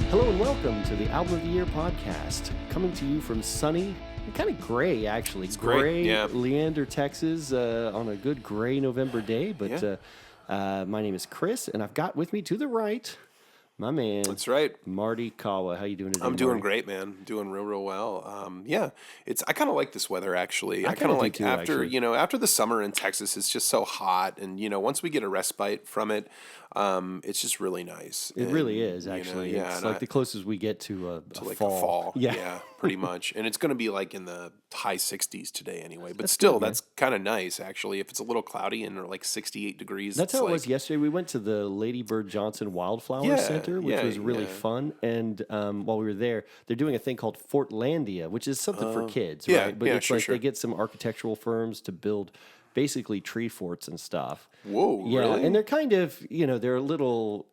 Hello and welcome to the Album of the Year podcast, coming to you from sunny, kind of gray actually, it's gray yeah. Leander, Texas, on a good gray November day. But my name is Kris, and I've got with me to the right my man. That's right, Marty Kawa. How you doing today? I'm doing Marty? great, man. Doing real well. I kind of like this weather actually. I kind kinda of do like too, after actually. after the summer in Texas, it's just so hot, and once we get a respite from it, it's just really nice. It really is, and, actually. yeah, It's and like the closest we get to a like fall. a fall. Yeah. Pretty much. And it's going to be like in the high 60s today anyway. But That's still, good, man. that's kind of nice actually. If it's a little cloudy and like 68 degrees, That's it's how it like, was yesterday. We went to the Lady Bird Johnson Wildflower Yeah, Center, which yeah, was really yeah. fun. And while we were there, they're doing a thing called Fortlandia, which is something for kids, yeah, right? But yeah, it's sure, like sure. they get some architectural firms to build basically tree forts and stuff. Whoa, Yeah, really? and they're kind of, they're little,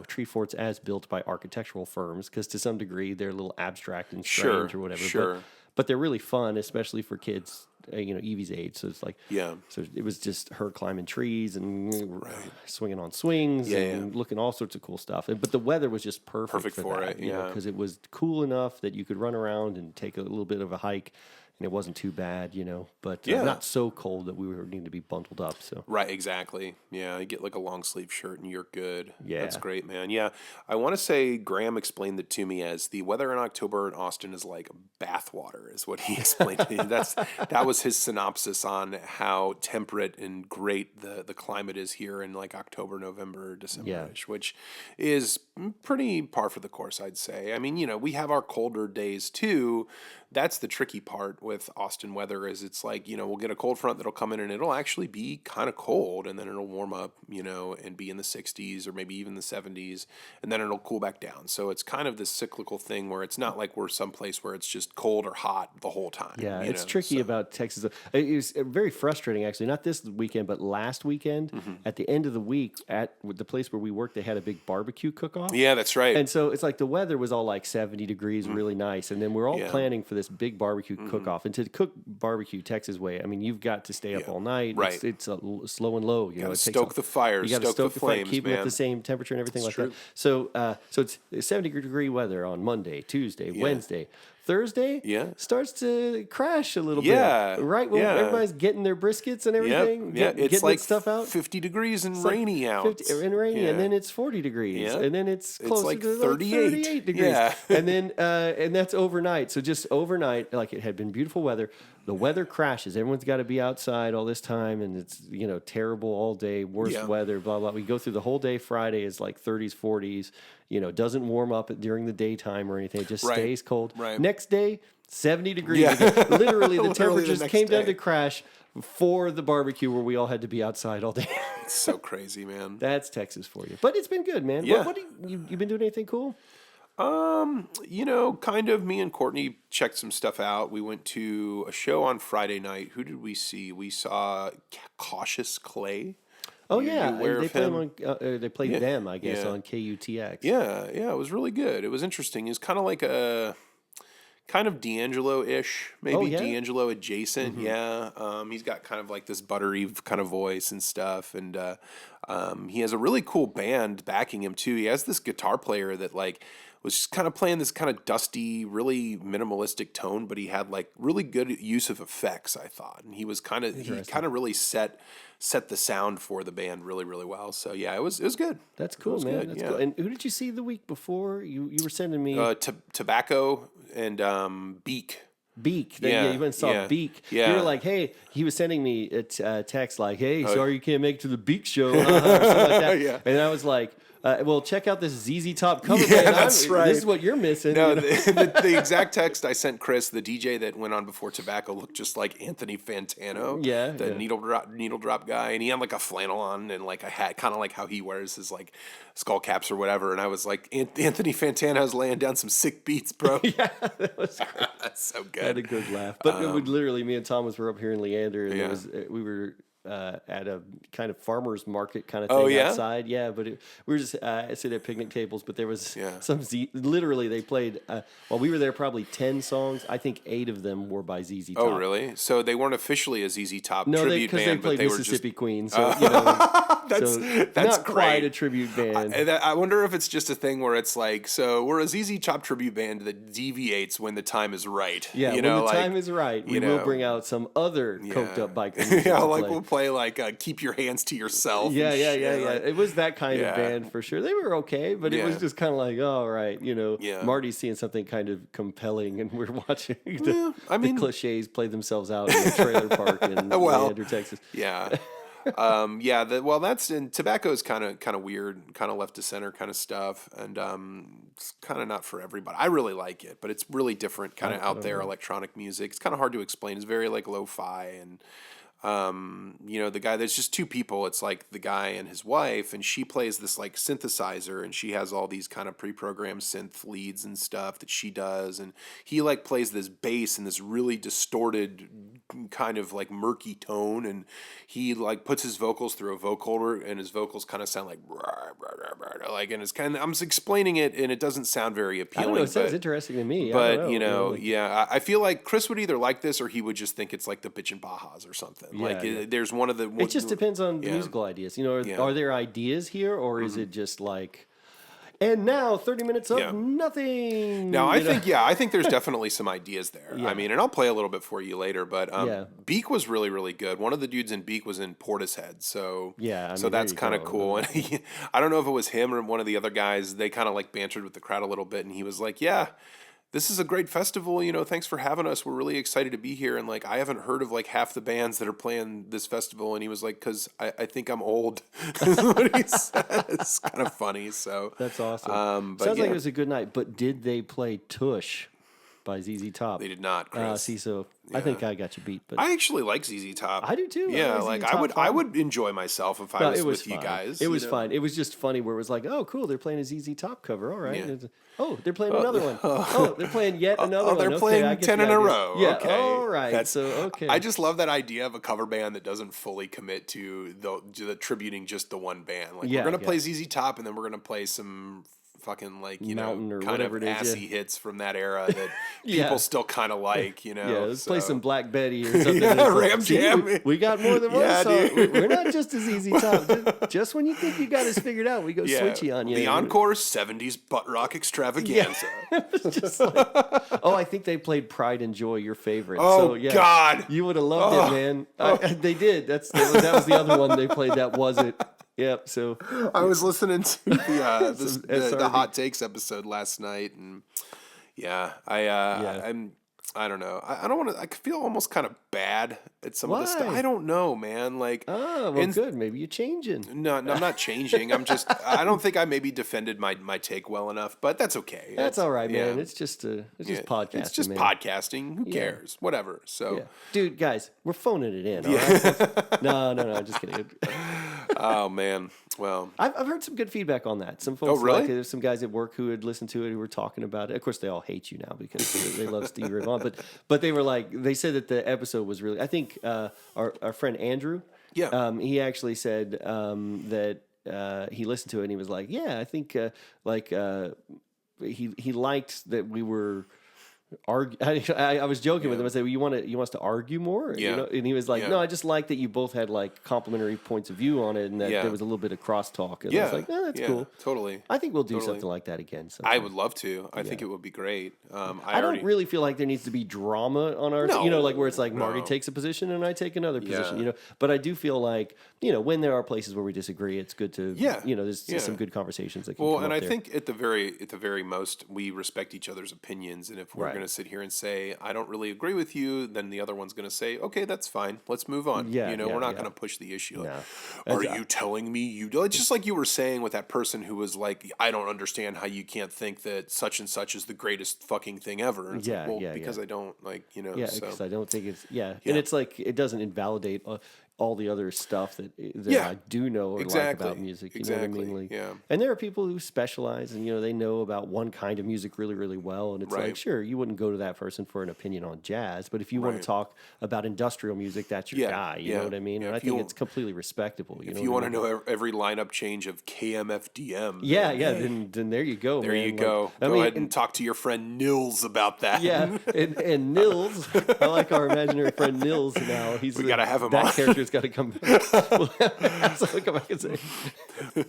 tree forts as built by architectural firms, because to some degree they're a little abstract and strange or whatever. Sure. But they're really fun, especially for kids, Evie's age. So it's like, Yeah. So it was just her climbing trees and swinging on swings and looking all sorts of cool stuff. But the weather was just perfect for that, it, yeah. because it was cool enough that you could run around and take a little bit of a hike. And it wasn't too bad, but not so cold that we were needing to be bundled up. So Right, exactly. Yeah, you get like a long sleeve shirt and you're good. Yeah. That's great, man. Yeah, I want to say Graham explained it to me as the weather in October in Austin is like bathwater, is what he explained to me. That was his synopsis on how temperate and great the climate is here in like October, November, December-ish, which is pretty par for the course, I'd say. I mean, we have our colder days too. That's the tricky part with Austin weather is it's like, we'll get a cold front that'll come in and it'll actually be kind of cold, and then it'll warm up, and be in the 60s or maybe even the 70s, and then it'll cool back down. So it's kind of this cyclical thing where it's not like we're someplace where it's just cold or hot the whole time. yeah, it's tricky about Texas. It was very frustrating, actually. Not this weekend, but last weekend. At the end of the week, at the place where we worked, they had a big barbecue cook-off. Yeah, that's right. And so it's like the weather was all like 70 degrees, really nice. And then we're all planning for this big barbecue cook-off. And to cook barbecue Texas way, I mean, you've got to stay up all night. Right. It's slow and low. You gotta stoke the fires, You got to stoke the flames, keep them man. at the same temperature and everything It's like that. So it's 70-degree weather on Monday, Tuesday, Wednesday. Thursday starts to crash a little bit. Right? Well, everybody's getting their briskets and everything. It's getting like stuff out. 50 degrees and It's rainy like out. 50 and rainy, and then it's 40 degrees, and then it's closer like to 38. 38 degrees. Yeah. And then and that's overnight. So just overnight, like it had been beautiful weather. The weather crashes. Everyone's got to be outside all this time, and it's terrible all day, worst weather, blah blah. We go through the whole day. Friday is like 30s, 40s. Doesn't warm up during the daytime or anything. It just stays cold. Right. Next day, 70 degrees. Again. Literally, the temperatures next came down day. to crash for the barbecue where we all had to be outside all day. It's so crazy, man. That's Texas for you. But it's been good, man. Yeah. What do you been doing anything cool? Kind of me and Courtney checked some stuff out. We went to a show on Friday night. Who did we see? We saw Cautious Clay. Oh, You yeah. aware They of played him? they played them, I guess, Yeah. on KUTX. Yeah, it was really good. It was interesting. It was kind of like a kind of D'Angelo-ish, maybe Oh, yeah? D'Angelo adjacent. Yeah, he's got kind of like this buttery kind of voice and stuff, and he has a really cool band backing him too. He has this guitar player that like was just kind of playing this kind of dusty, really minimalistic tone, but he had like really good use of effects, I thought, and he kind of really set the sound for the band really, really well. So yeah, it was good. That's cool, man. good, That's yeah. cool. And who did you see the week before? You were sending me Tobacco and Beak. Beak. Yeah, You went and saw yeah, Beak. yeah. You were like, hey, he was sending me a text like, hey, sorry you can't make it to the Beak show. Or something like that. Yeah. And I was like, well, check out this ZZ Top cover Yeah, band. that's right. This is what you're missing. No, the exact text I sent Chris, the DJ that went on before Tobacco, looked just like Anthony Fantano. Yeah, the yeah. needle drop guy, and he had like a flannel on and like a hat, kind of like how he wears his like skull caps or whatever. And I was like, Anthony Fantano's laying down some sick beats, bro. Yeah, that was great. That's so I had a good. good laugh. But literally, me and Thomas were up here in Leander, and Yeah. we were at a kind of farmer's market kind of thing outside. Yeah, but we were just sitting at picnic tables, but there was literally they played, while we were there, probably 10 songs. I think 8 of them were by ZZ Top. Oh, really? So they weren't officially a ZZ Top tribute band, they played Mississippi Queen. So, that's not great. Quite a tribute band. I wonder if it's just a thing where it's like, so we're a ZZ Top tribute band that deviates when the time is right. Yeah, when the time is right, we will bring out some other coked up bikers. We'll play like Keep Your Hands to Yourself. Yeah. It was that kind of band for sure. They were okay, but it was just kind of like, all right, Marty's seeing something kind of compelling, and we're watching the cliches play themselves out in a trailer park in Leander, Texas. Yeah. That's and tobacco is kind of weird, kind of left to center kind of stuff, and it's kind of not for everybody. I really like it, but it's really different, kind of out there electronic music. It's kind of hard to explain. It's very like lo-fi, and the guy. There's just 2 people. It's like the guy and his wife, and she plays this like synthesizer, and she has all these kind of pre-programmed synth leads and stuff that she does, and he like plays this bass in this really distorted kind of like murky tone, and he like puts his vocals through a vocoder, and his vocals kind of sound like and it's kind of, I'm just explaining it, and it doesn't sound very appealing. I don't know, it sounds interesting to me. But I feel like Kris would either like this or he would just think it's like the Bitchin' Bajas or something. There's one of the. It just depends on the musical ideas. Are there ideas here, or is it just like? And now 30 minutes of nothing. No, I think there's definitely some ideas there. Yeah. I mean, and I'll play a little bit for you later, but Beak was really, really good. One of the dudes in Beak was in Portishead, so that's kind of cool. And I don't know if it was him or one of the other guys. They kind of like bantered with the crowd a little bit, and he was like, this is a great festival, thanks for having us. We're really excited to be here. And like, I haven't heard of like half the bands that are playing this festival. And he was like, cause I think I'm old. Is what he says. Kind of funny. So that's awesome. Sounds like it was a good night, but did they play Tush by ZZ Top? They did not, Kris. I think I got you beat, but I actually like ZZ Top. I do too. Yeah, I would enjoy myself if I was with you guys. It was fun. It was just funny where it was like, oh, cool, they're playing a ZZ Top cover. All right. Yeah. Oh, they're playing another one. Oh, they're playing yet another one. They're playing 10 in a row. Yeah. Okay. All right. I just love that idea of a cover band that doesn't fully commit to the tributing just the one band. Like we're gonna play ZZ Top, and then we're gonna play some fucking like Mountain or kind whatever of assy hits from that era that people still kind of like. Let's play some Black Betty or something. Ram Jam. We got more than one song. We're not just a ZZ Top. Just when you think you got us figured out, we go switchy on you. The encore 70s butt rock extravaganza. Just like, I think they played Pride and Joy, your favorite. Oh, God. You would have loved it, man. They did. That was the other one they played that wasn't. Yep. So I was listening to the Hot Takes episode last night, and I don't know. I don't want to. I feel almost kind of bad at some of this stuff. I don't know, man. Like, good. Maybe you're changing. No, I'm not changing. I'm just. I don't think I maybe defended my take well enough, but that's okay. That's all right, man. It's just podcasting. It's just podcasting. Who cares? Whatever. So, dude, guys, we're phoning it in. All right? No. Just kidding. Oh man. Well, I've heard some good feedback on that. Some folks, really? There's some guys at work who had listened to it who were talking about it. Of course, they all hate you now because they love Stevie Ray Vaughan. But they were like, they said that the episode was really. I think our friend Andrew, he actually said that he listened to it and he was like, I think he liked that we were. I was joking with him. I said, well, you want us to argue more? And he was like, no, I just like that you both had like complementary points of view on it, and that there was a little bit of crosstalk. And I was like, that's cool. Totally. I think we'll do something like that again sometime. I would love to. I think it would be great. I don't really feel like there needs to be drama on our, like where it's like Marty takes a position and I take another position, But I do feel like, when there are places where we disagree, it's good to, there's some good conversations that can come up I there. think at the very most, we respect each other's opinions, and if we're going to sit here and say, I don't really agree with you, then the other one's going to say, okay, that's fine. Let's move on. We're not going to push the issue. Like, are you telling me you do? It's just like you were saying with that person who was like, I don't understand how you can't think that such and such is the greatest fucking thing ever. And it's because I don't because I don't think it's, and it's like, it doesn't invalidate all the other stuff that Yeah, I do know or like about music. You know what I mean? Like, yeah. And there are people who specialize and, they know about one kind of music really, really well. And it's Right. like, sure, you wouldn't go to that person for an opinion on jazz. But if you want to talk about industrial music, that's your guy. You know what I mean? Yeah. And I think it's completely respectable. If you want to know every lineup change of KMFDM. Then there you go, There man. you go. Go ahead and talk to your friend Nils about that. Yeah, and Nils, I like our imaginary friend Nils now. We got to have him that on. character's got to come back. We'll have to come back and say.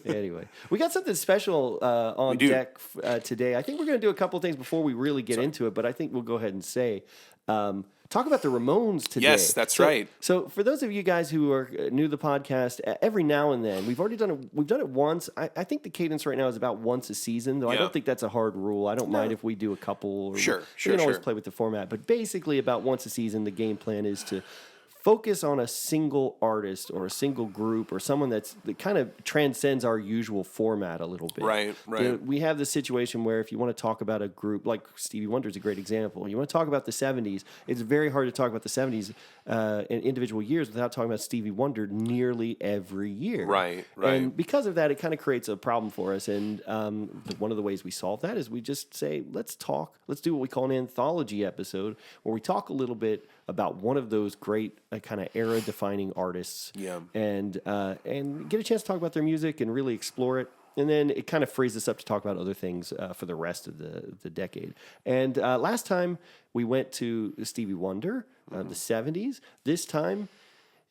Anyway, we got something special on deck today. I think we're going to do a couple things before we really get into it, but I think we'll go ahead and say, talk about the Ramones today. Yes, that's right. So for those of you guys who are new to the podcast, every now and then, we've already done it. We've done it once. I think the cadence right now is about once a season, though I don't think that's a hard rule. I don't mind if we do a couple. We can always play with the format, but basically about once a season, the game plan is to focus on a single artist or a single group or someone that kind of transcends our usual format a little bit. Right. We have this situation where if you want to talk about a group, like Stevie Wonder is a great example. You want to talk about the 70s, it's very hard to talk about the 70s in individual years without talking about Stevie Wonder nearly every year. Right. And because of that, it kind of creates a problem for us. And one of the ways we solve that is we just say, let's do what we call an anthology episode where we talk a little bit about one of those great kind of era-defining artists, and get a chance to talk about their music and really explore it. And then it kind of frees us up to talk about other things for the rest of the decade. And last time we went to Stevie Wonder, the 70s. This time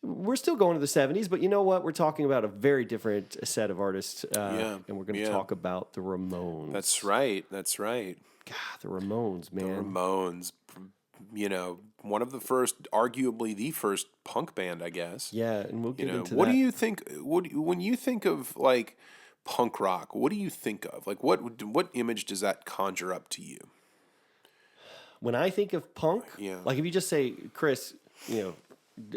we're still going to the 70s, but you know what? We're talking about a very different set of artists, and we're going to talk about the Ramones. That's right. God, the Ramones, man. The Ramones. One of the first, arguably the first punk band, I guess. Yeah, and we'll get into that. What do you think? When you think of like punk rock, what do you think of? Like, what image does that conjure up to you? When I think of punk, like if you just say, Chris,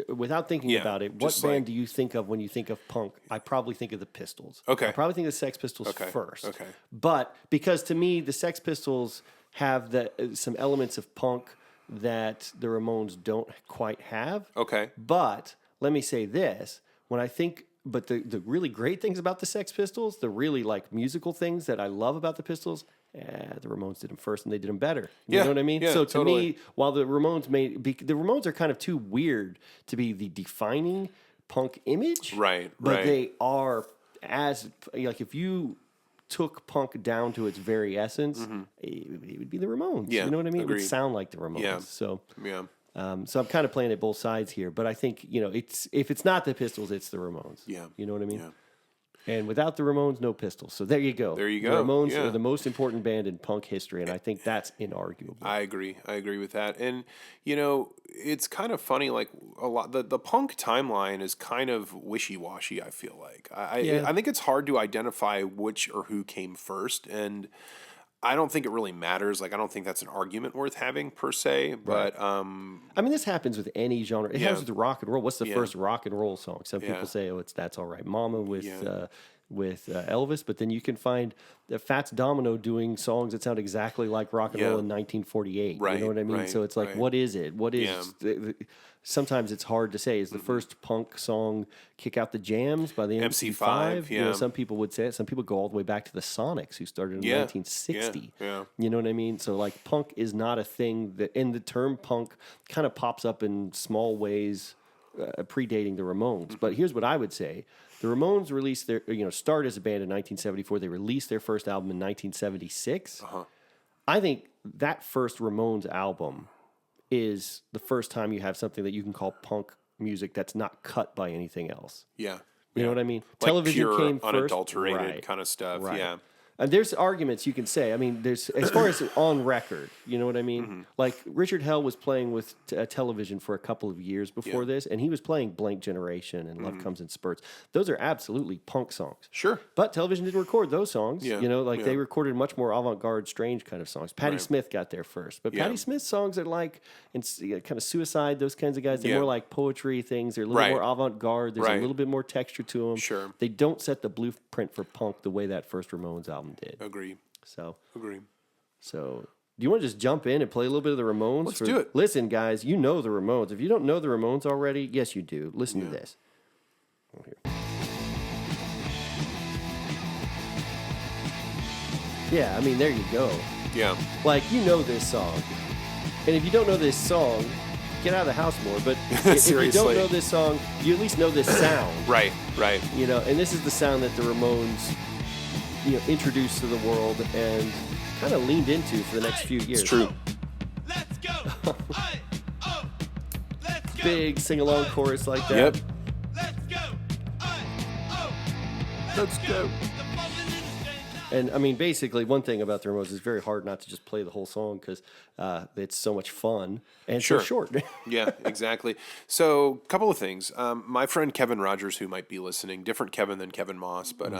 without thinking about it, what band do you think of when you think of punk? I probably think of the Pistols. Okay. I probably think of the Sex Pistols first. Okay. But because to me, the Sex Pistols have some elements of punk that the Ramones don't quite have. Okay. But let me say this. But the really great things about the Sex Pistols, the really like musical things that I love about the Pistols, the Ramones did them first and they did them better. You know what I mean? Yeah, so to totally. me, while the Ramones the Ramones are kind of too weird to be the defining punk image. Right. But they are if you took punk down to its very essence, it would be the Ramones. Yeah, you know what I mean? agreed. It would sound like the Ramones. Yeah. So yeah. So I'm kind of playing at both sides here, but I think if it's not the Pistols, it's the Ramones. Yeah. You know what I mean? Yeah. And without the Ramones, no Pistols. So there you go. There you The go. Ramones Yeah. are the most important band in punk history, and I think that's inarguable. I agree with that. And it's kind of funny. Like a lot, the punk timeline is kind of wishy-washy. I feel like I think it's hard to identify which or who came first, and I don't think it really matters. Like I don't think that's an argument worth having per se. But I mean, this happens with any genre. It happens with rock and roll. What's the first rock and roll song? Some people say, it's That's All Right Mama with Elvis, but then you can find Fats Domino doing songs that sound exactly like rock and roll in 1948. Right, you know what I mean? So it's like, what is it? What is sometimes it's hard to say. Is the first punk song "Kick Out the Jams" by the MC5? Some people would say it. Some people go all the way back to the Sonics, who started in 1960. Yeah. You know what I mean? So like, punk is not a thing that, and the term punk kind of pops up in small ways, predating the Ramones. But here's what I would say. The Ramones released their, started as a band in 1974. They released their first album in 1976. I think that first Ramones album is the first time you have something that you can call punk music that's not cut by anything else. Yeah. You know what I mean? Like Television pure, came first. unadulterated kind of stuff. Right. Yeah. And there's arguments you can say. I mean, there's as far as on record, you know what I mean? Like Richard Hell was playing with television for a couple of years before this, and he was playing Blank Generation and Love Comes in Spurts. Those are absolutely punk songs. Sure. But television didn't record those songs. Yeah. They recorded much more avant-garde, strange kind of songs. Patti Smith got there first. But Patti Smith's songs are like kind of Suicide, those kinds of guys. They're more like poetry things. They're a little more avant-garde. There's a little bit more texture to them. Sure. They don't set the blueprint for punk the way that first Ramones album did. Agree. So, do you want to just jump in and play a little bit of the Ramones? Let's do it. Listen, guys, you know the Ramones. If you don't know the Ramones already, yes, you do. Listen to this. Oh, here. Yeah, I mean, there you go. Yeah. Like, you know this song. And if you don't know this song, get out of the house more. But if you don't know this song, you at least know this sound. Right. You know, and this is the sound that the Ramones, you know, introduced to the world and kind of leaned into for the next few years. It's true. Let's go. Let's go. Big sing-along chorus like that. Yep. Let's go. Let's go. And I mean, basically, one thing about the Ramones is it's very hard not to just play the whole song because it's so much fun and so short. Yeah, exactly. So, a couple of things. My friend Kevin Rogers, who might be listening, different Kevin than Kevin Moss, but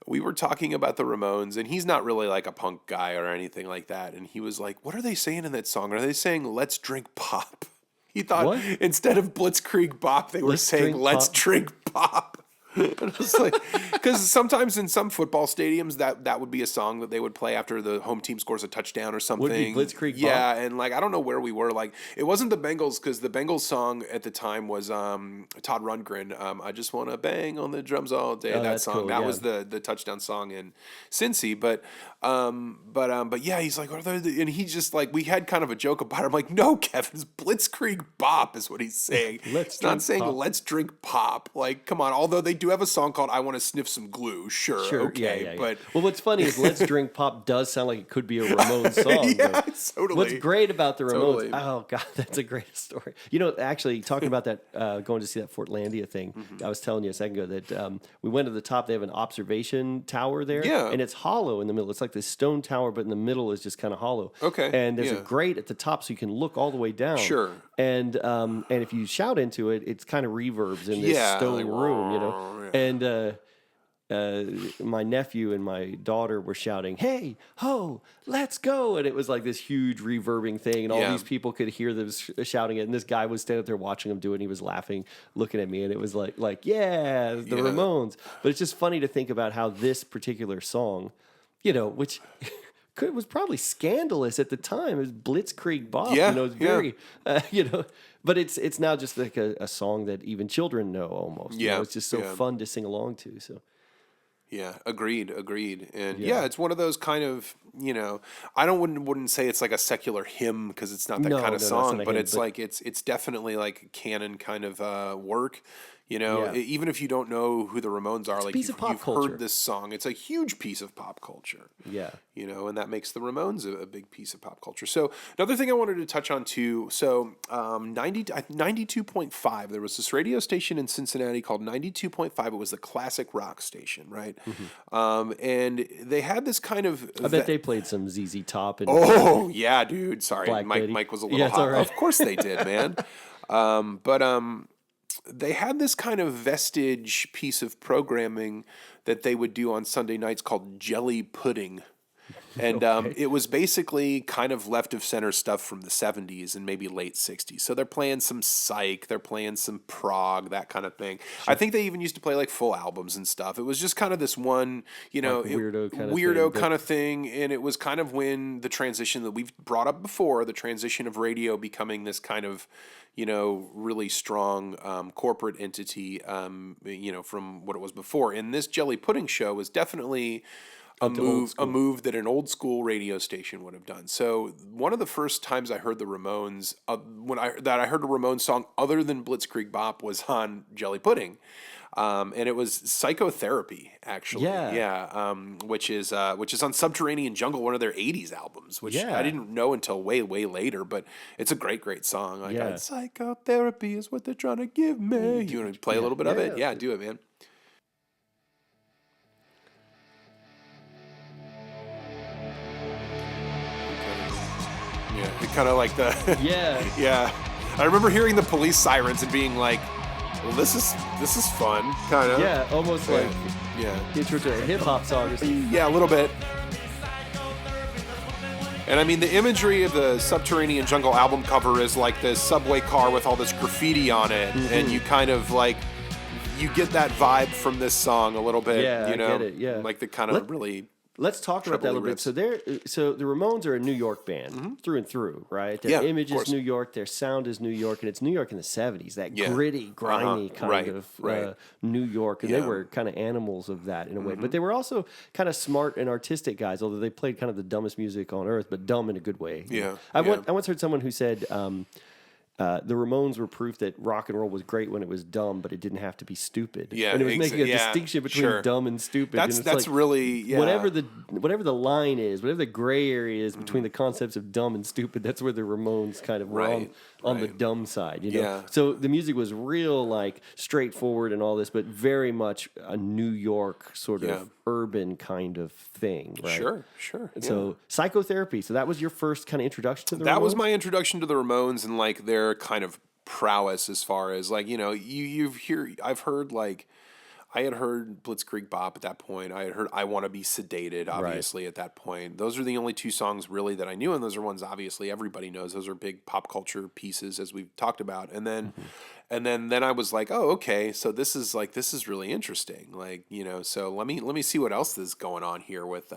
we were talking about the Ramones, and he's not really like a punk guy or anything like that. And he was like, "What are they saying in that song? Are they saying 'Let's drink pop'?" He thought instead of Blitzkrieg Bop, they were saying "Let's drink pop." And I was like, because sometimes in some football stadiums that would be a song that they would play after the home team scores a touchdown or something. Would be Blitzkrieg Bop? Yeah, and like I don't know where we were. Like it wasn't the Bengals because the Bengals song at the time was Todd Rundgren. I just want to bang on the drums all day. That song cool, that was the touchdown song in Cincy. But yeah, he's like, and he just like we had kind of a joke about it. I'm like, no, Kevin, it's Blitzkrieg Bop is what he's saying. It's not saying pop. Let's drink pop. Like, come on. Although they do have a song called "I Want to Sniff Some Glue." Sure, okay, yeah. But well, what's funny is "Let's Drink Pop" does sound like it could be a Ramones song. Yeah, totally. What's great about the Ramones? Oh God, that's a great story. You know, actually, talking about that, going to see that Fortlandia thing, I was telling you a second ago that we went to the top. They have an observation tower there, and it's hollow in the middle. It's like this stone tower, but in the middle is just kind of hollow. Okay, and there's a grate at the top, so you can look all the way down. Sure. And if you shout into it, it's kind of reverbs in this stone room, you know. And my nephew and my daughter were shouting, "Hey, ho, let's go!" And it was like this huge reverbing thing, and all these people could hear them shouting it. And this guy was standing up there watching them do it, and he was laughing, looking at me, and it was like, yeah, the Ramones. But it's just funny to think about how this particular song, you know, which was probably scandalous at the time. It was Blitzkrieg Bop. Yeah, you know, it's very, you know, but it's now just like a song that even children know almost. You know, it's just so fun to sing along to. So. Yeah, agreed. And it's one of those kind of, you know, I wouldn't say it's like a secular hymn because it's not that kind of song, but it's like it's definitely like canon kind of work. You know, even if you don't know who the Ramones are, like you've heard this song, it's a huge piece of pop culture. Yeah. You know, and that makes the Ramones a big piece of pop culture. So another thing I wanted to touch on too. So 92.5, there was this radio station in Cincinnati called 92.5. It was the classic rock station, right? Mm-hmm. And they had this kind of. I bet they played some ZZ Top. And oh yeah, dude. Sorry, Black Mike was a little hot. Right. Of course they did, man. They had this kind of vestige piece of programming that they would do on Sunday nights called Jelly Pudding. And it was basically kind of left of center stuff from the 70s and maybe late 60s. So they're playing some psych, they're playing some prog, that kind of thing. Sure. I think they even used to play like full albums and stuff. It was just kind of this one, you know, like weirdo kind of thing. And it was kind of when the transition that we've brought up before, the transition of radio becoming this kind of, you know, really strong corporate entity, you know, from what it was before. And this Jelly Pudding show was definitely a move that an old school radio station would have done. So one of the first times I heard the Ramones, I heard a Ramones song other than Blitzkrieg Bop was on Jelly Pudding. And it was Psychotherapy, actually. Which is on Subterranean Jungle, one of their 80s albums, which I didn't know until way, way later, but it's a great, great song. Like, psychotherapy is what they're trying to give me. You want to play a little bit of it? Yeah, do it, man. Yeah, kind of like the... yeah. I remember hearing the police sirens and being like, well, this is fun, kind of. Yeah, almost like intro to a hip-hop song or something. Yeah, a little bit. And I mean, the imagery of the Subterranean Jungle album cover is like this subway car with all this graffiti on it, and you kind of like, you get that vibe from this song a little bit, you know? I get it, like the kind of really Let's talk about that a little bit. riffs. So the Ramones are a New York band through and through, right? Their image is New York, their sound is New York, and it's New York in the 70s, that gritty, grimy kind of New York. And they were kind of animals of that in a way. But they were also kind of smart and artistic guys, although they played kind of the dumbest music on earth, but dumb in a good way. Yeah. I once heard someone who said... the Ramones were proof that rock and roll was great when it was dumb, but it didn't have to be stupid. Yeah, and it was making a distinction between dumb and stupid. That's really whatever the line is, whatever the gray area is between the concepts of dumb and stupid. That's where the Ramones kind of were on the dumb side. You know? Yeah. So the music was real like straightforward and all this, but very much a New York sort of urban kind of thing. Right? Sure. So Psychotherapy. So that was your first kind of introduction to the Ramones? That was my introduction to the Ramones and like their kind of prowess as far as like, you know, I've heard like, I had heard Blitzkrieg Bop at that point. I had heard I Want to Be Sedated, obviously, at that point. Those are the only two songs really that I knew, and those are ones obviously everybody knows. Those are big pop culture pieces, as we've talked about. And then then I was like, oh, okay, so this is really interesting. Like, you know, so let me see what else is going on here with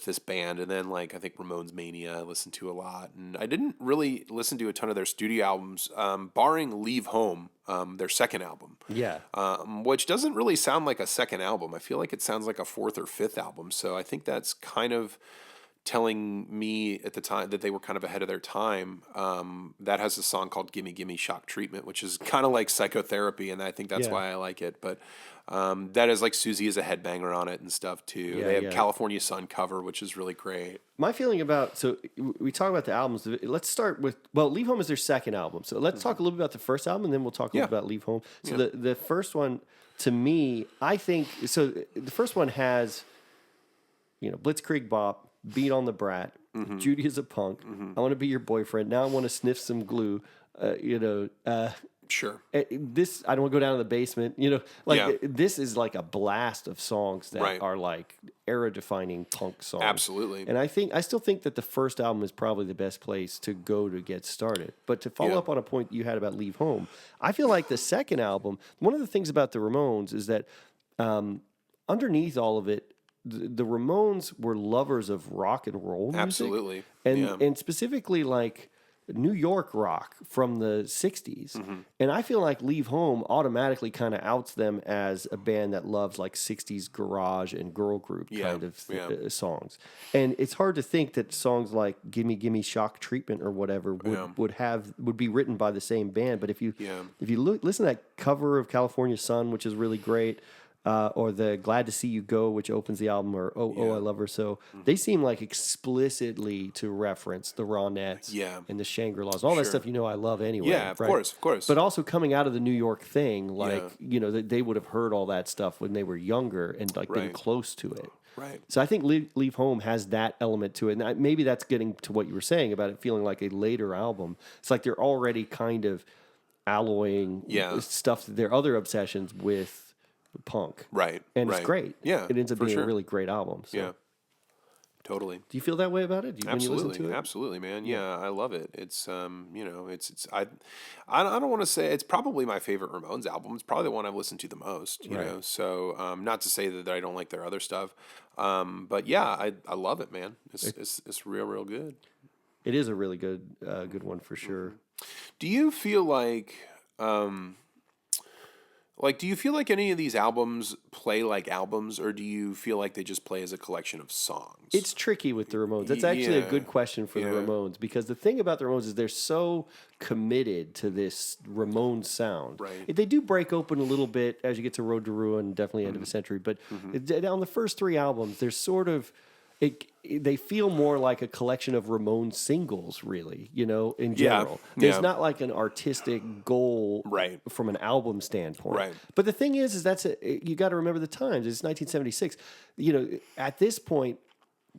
this band. And then like I think Ramones Mania I listened to a lot, and I didn't really listen to a ton of their studio albums, barring Leave Home, their second album. Which doesn't really sound like a second album. I feel like it sounds like a fourth or fifth album. So I think that's kind of telling me at the time that they were kind of ahead of their time. That has a song called Gimme Gimme Shock Treatment, which is kind of like Psychotherapy, and I think that's why I like it. But that is like Susie is a headbanger on it and stuff too. They have California Sun cover, which is really great. My feeling about, so we talk about the albums. Let's start with, Leave Home is their second album. So let's talk a little bit about the first album, and then we'll talk a little bit about Leave Home. So the first one, to me, I think, so the first one has, you know, Blitzkrieg Bop, Beat on the Brat, Judy is a Punk, I Want to Be Your Boyfriend, Now I Want to Sniff Some Glue, Sure. This, I don't want to go down to the basement, you know, like this is like a blast of songs that are like era-defining punk songs. Absolutely. And I still think that the first album is probably the best place to go to get started. But to follow up on a point you had about Leave Home, I feel like the second album, one of the things about the Ramones is that underneath all of it, the Ramones were lovers of rock and roll music. Absolutely. And specifically like New York rock from the 60s. And I feel like Leave Home automatically kind of outs them as a band that loves like 60s garage and girl group kind of songs. And it's hard to think that songs like Gimme Gimme Shock Treatment or whatever would be written by the same band. But if you listen to that cover of California Sun, which is really great, or the Glad to See You Go, which opens the album, or Oh, I Love Her So. They seem like explicitly to reference the Ronettes and the Shangri-Las. All that stuff you know I love anyway. Yeah, of course. But also coming out of the New York thing, like, you know, they would have heard all that stuff when they were younger and like been close to it. Right. So I think Leave Home has that element to it. And maybe that's getting to what you were saying about it feeling like a later album. It's like they're already kind of alloying stuff, their other obsessions with punk. Right. And it's great. Yeah. It ends up being sure. a really great album. So. Yeah. Totally. Do you feel that way about it? When you listen to it? Absolutely, man. Yeah, I love it. It's you know, I don't want to say it's probably my favorite Ramones album. It's probably the one I've listened to the most, you know. So, not to say that I don't like their other stuff. But yeah, I love it, man. It's real good. It is a really good one for sure. Do you feel like do you feel like any of these albums play like albums, or do you feel like they just play as a collection of songs? It's tricky with the Ramones. That's actually a good question for the Ramones, because the thing about the Ramones is they're so committed to this Ramones sound. Right. They do break open a little bit as you get to Road to Ruin, definitely End of a Century, but on the first three albums, there's sort of... they feel more like a collection of Ramones singles, really, you know, in general. There's not like an artistic goal from an album standpoint. Right. But the thing is you got to remember the times. It's 1976. You know, at this point,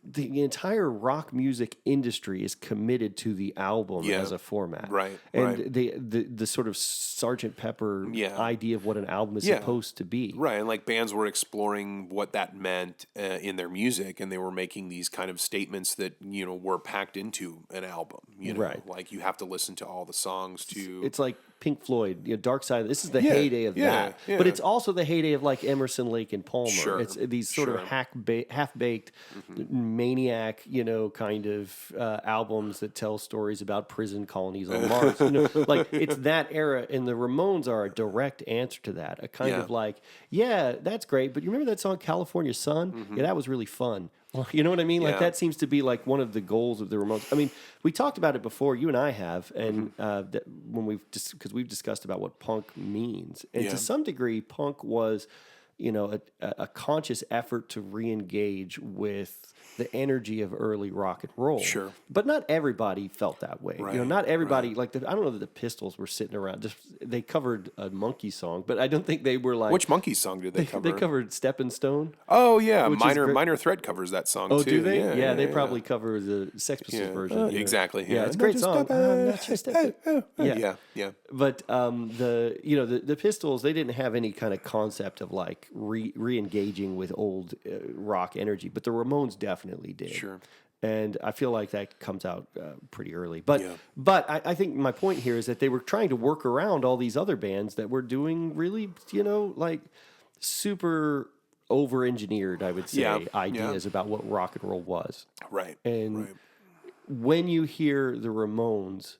the entire rock music industry is committed to the album as a format. Right. And the sort of Sgt. Pepper idea of what an album is supposed to be. Right. And like bands were exploring what that meant in their music, and they were making these kind of statements that, you know, were packed into an album. You know, like you have to listen to all the songs to... It's like Pink Floyd, Dark Side. This is the heyday of that. Yeah. But it's also the heyday of like Emerson, Lake, and Palmer. Sure. It's these sort of half-baked, maniac, kind of albums that tell stories about prison colonies on Mars. Like it's that era, and the Ramones are a direct answer to that. A kind of like, that's great, but you remember that song California Sun? Yeah, that was really fun. You know what I mean? Like that seems to be like one of the goals of the Ramones. I mean, we talked about it before, you and I have, and when because we've discussed about what punk means, and to some degree, punk was, a conscious effort to re-engage with the energy of early rock and roll. Sure. But not everybody felt that way. Right, Not everybody, like, I don't know that the Pistols were sitting around. They covered a Monkey song, but I don't think they were like... Which Monkey song did they cover? They covered Steppin' Stone. Oh, yeah. Minor Threat covers that song, too. Oh, do they? Yeah, they probably cover the Sex Pistols version. Exactly. Yeah, it's a great song. Yeah. But the Pistols, they didn't have any kind of concept of like re-engaging with old rock energy, but the Ramones definitely did. Sure. And I feel like that comes out pretty early. But I think my point here is that they were trying to work around all these other bands that were doing really, like super over-engineered, I would say, ideas about what rock and roll was. Right. And when you hear the Ramones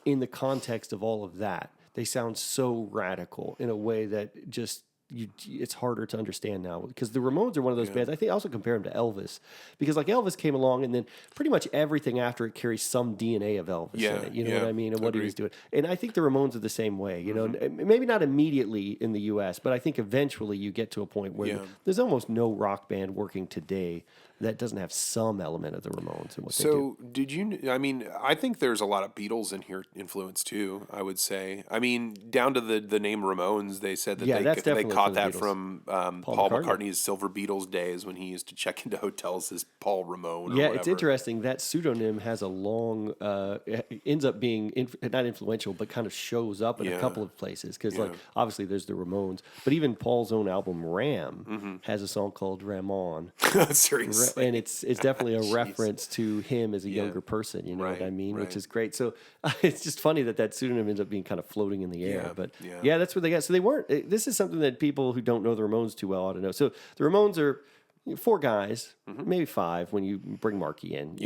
in the context of all of that, they sound so radical in a way that just... it's harder to understand now because the Ramones are one of those bands. I think I also compare them to Elvis because like Elvis came along and then pretty much everything after it carries some DNA of Elvis in it. You know what I mean? And what he was doing. And I think the Ramones are the same way, maybe not immediately in the US, but I think eventually you get to a point where there's almost no rock band working today that doesn't have some element of the Ramones in what they do. So did you, I think there's a lot of Beatles in here influence too, I would say. I mean, down to the name Ramones, they said that they caught that from Paul McCartney's Silver Beatles days when he used to check into hotels as Paul Ramone or whatever. It's interesting. That pseudonym has a long, ends up being, not influential, but kind of shows up in a couple of places. Because like, obviously there's the Ramones, but even Paul's own album Ram has a song called Ramon. Seriously. And it's definitely a reference to him as a younger person, you know what I mean? Which is great. So it's just funny that pseudonym ends up being kind of floating in the air. But that's what they got. So they weren't, this is something that people who don't know the Ramones too well ought to know. So the Ramones are 4 guys, maybe 5 when you bring Marky in,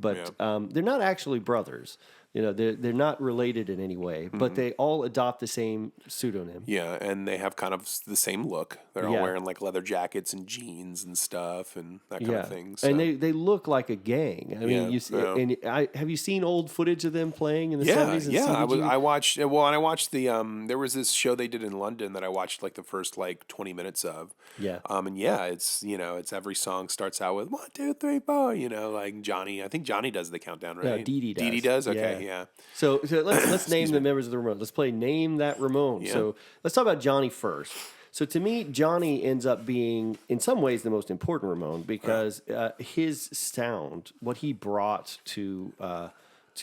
but they're not actually brothers. They're not related in any way, but they all adopt the same pseudonym. Yeah, and they have kind of the same look. They're all wearing like leather jackets and jeans and stuff and that kind of thing. So. And they look like a gang. I mean, have you seen old footage of them playing in the 70s? Yeah, I watched. Well, and I watched the. There was this show they did in London that I watched like the first 20 minutes of. Yeah. And it's it's every song starts out with 1, 2, 3, 4. Like Johnny. I think Johnny does the countdown, right? No, Dee Dee does. Dee Dee does. Okay. Yeah. So let's name the members of the Ramones. Let's play Name That Ramone. Yeah. So let's talk about Johnny first. So to me, Johnny ends up being, in some ways, the most important Ramone because his sound, what he brought to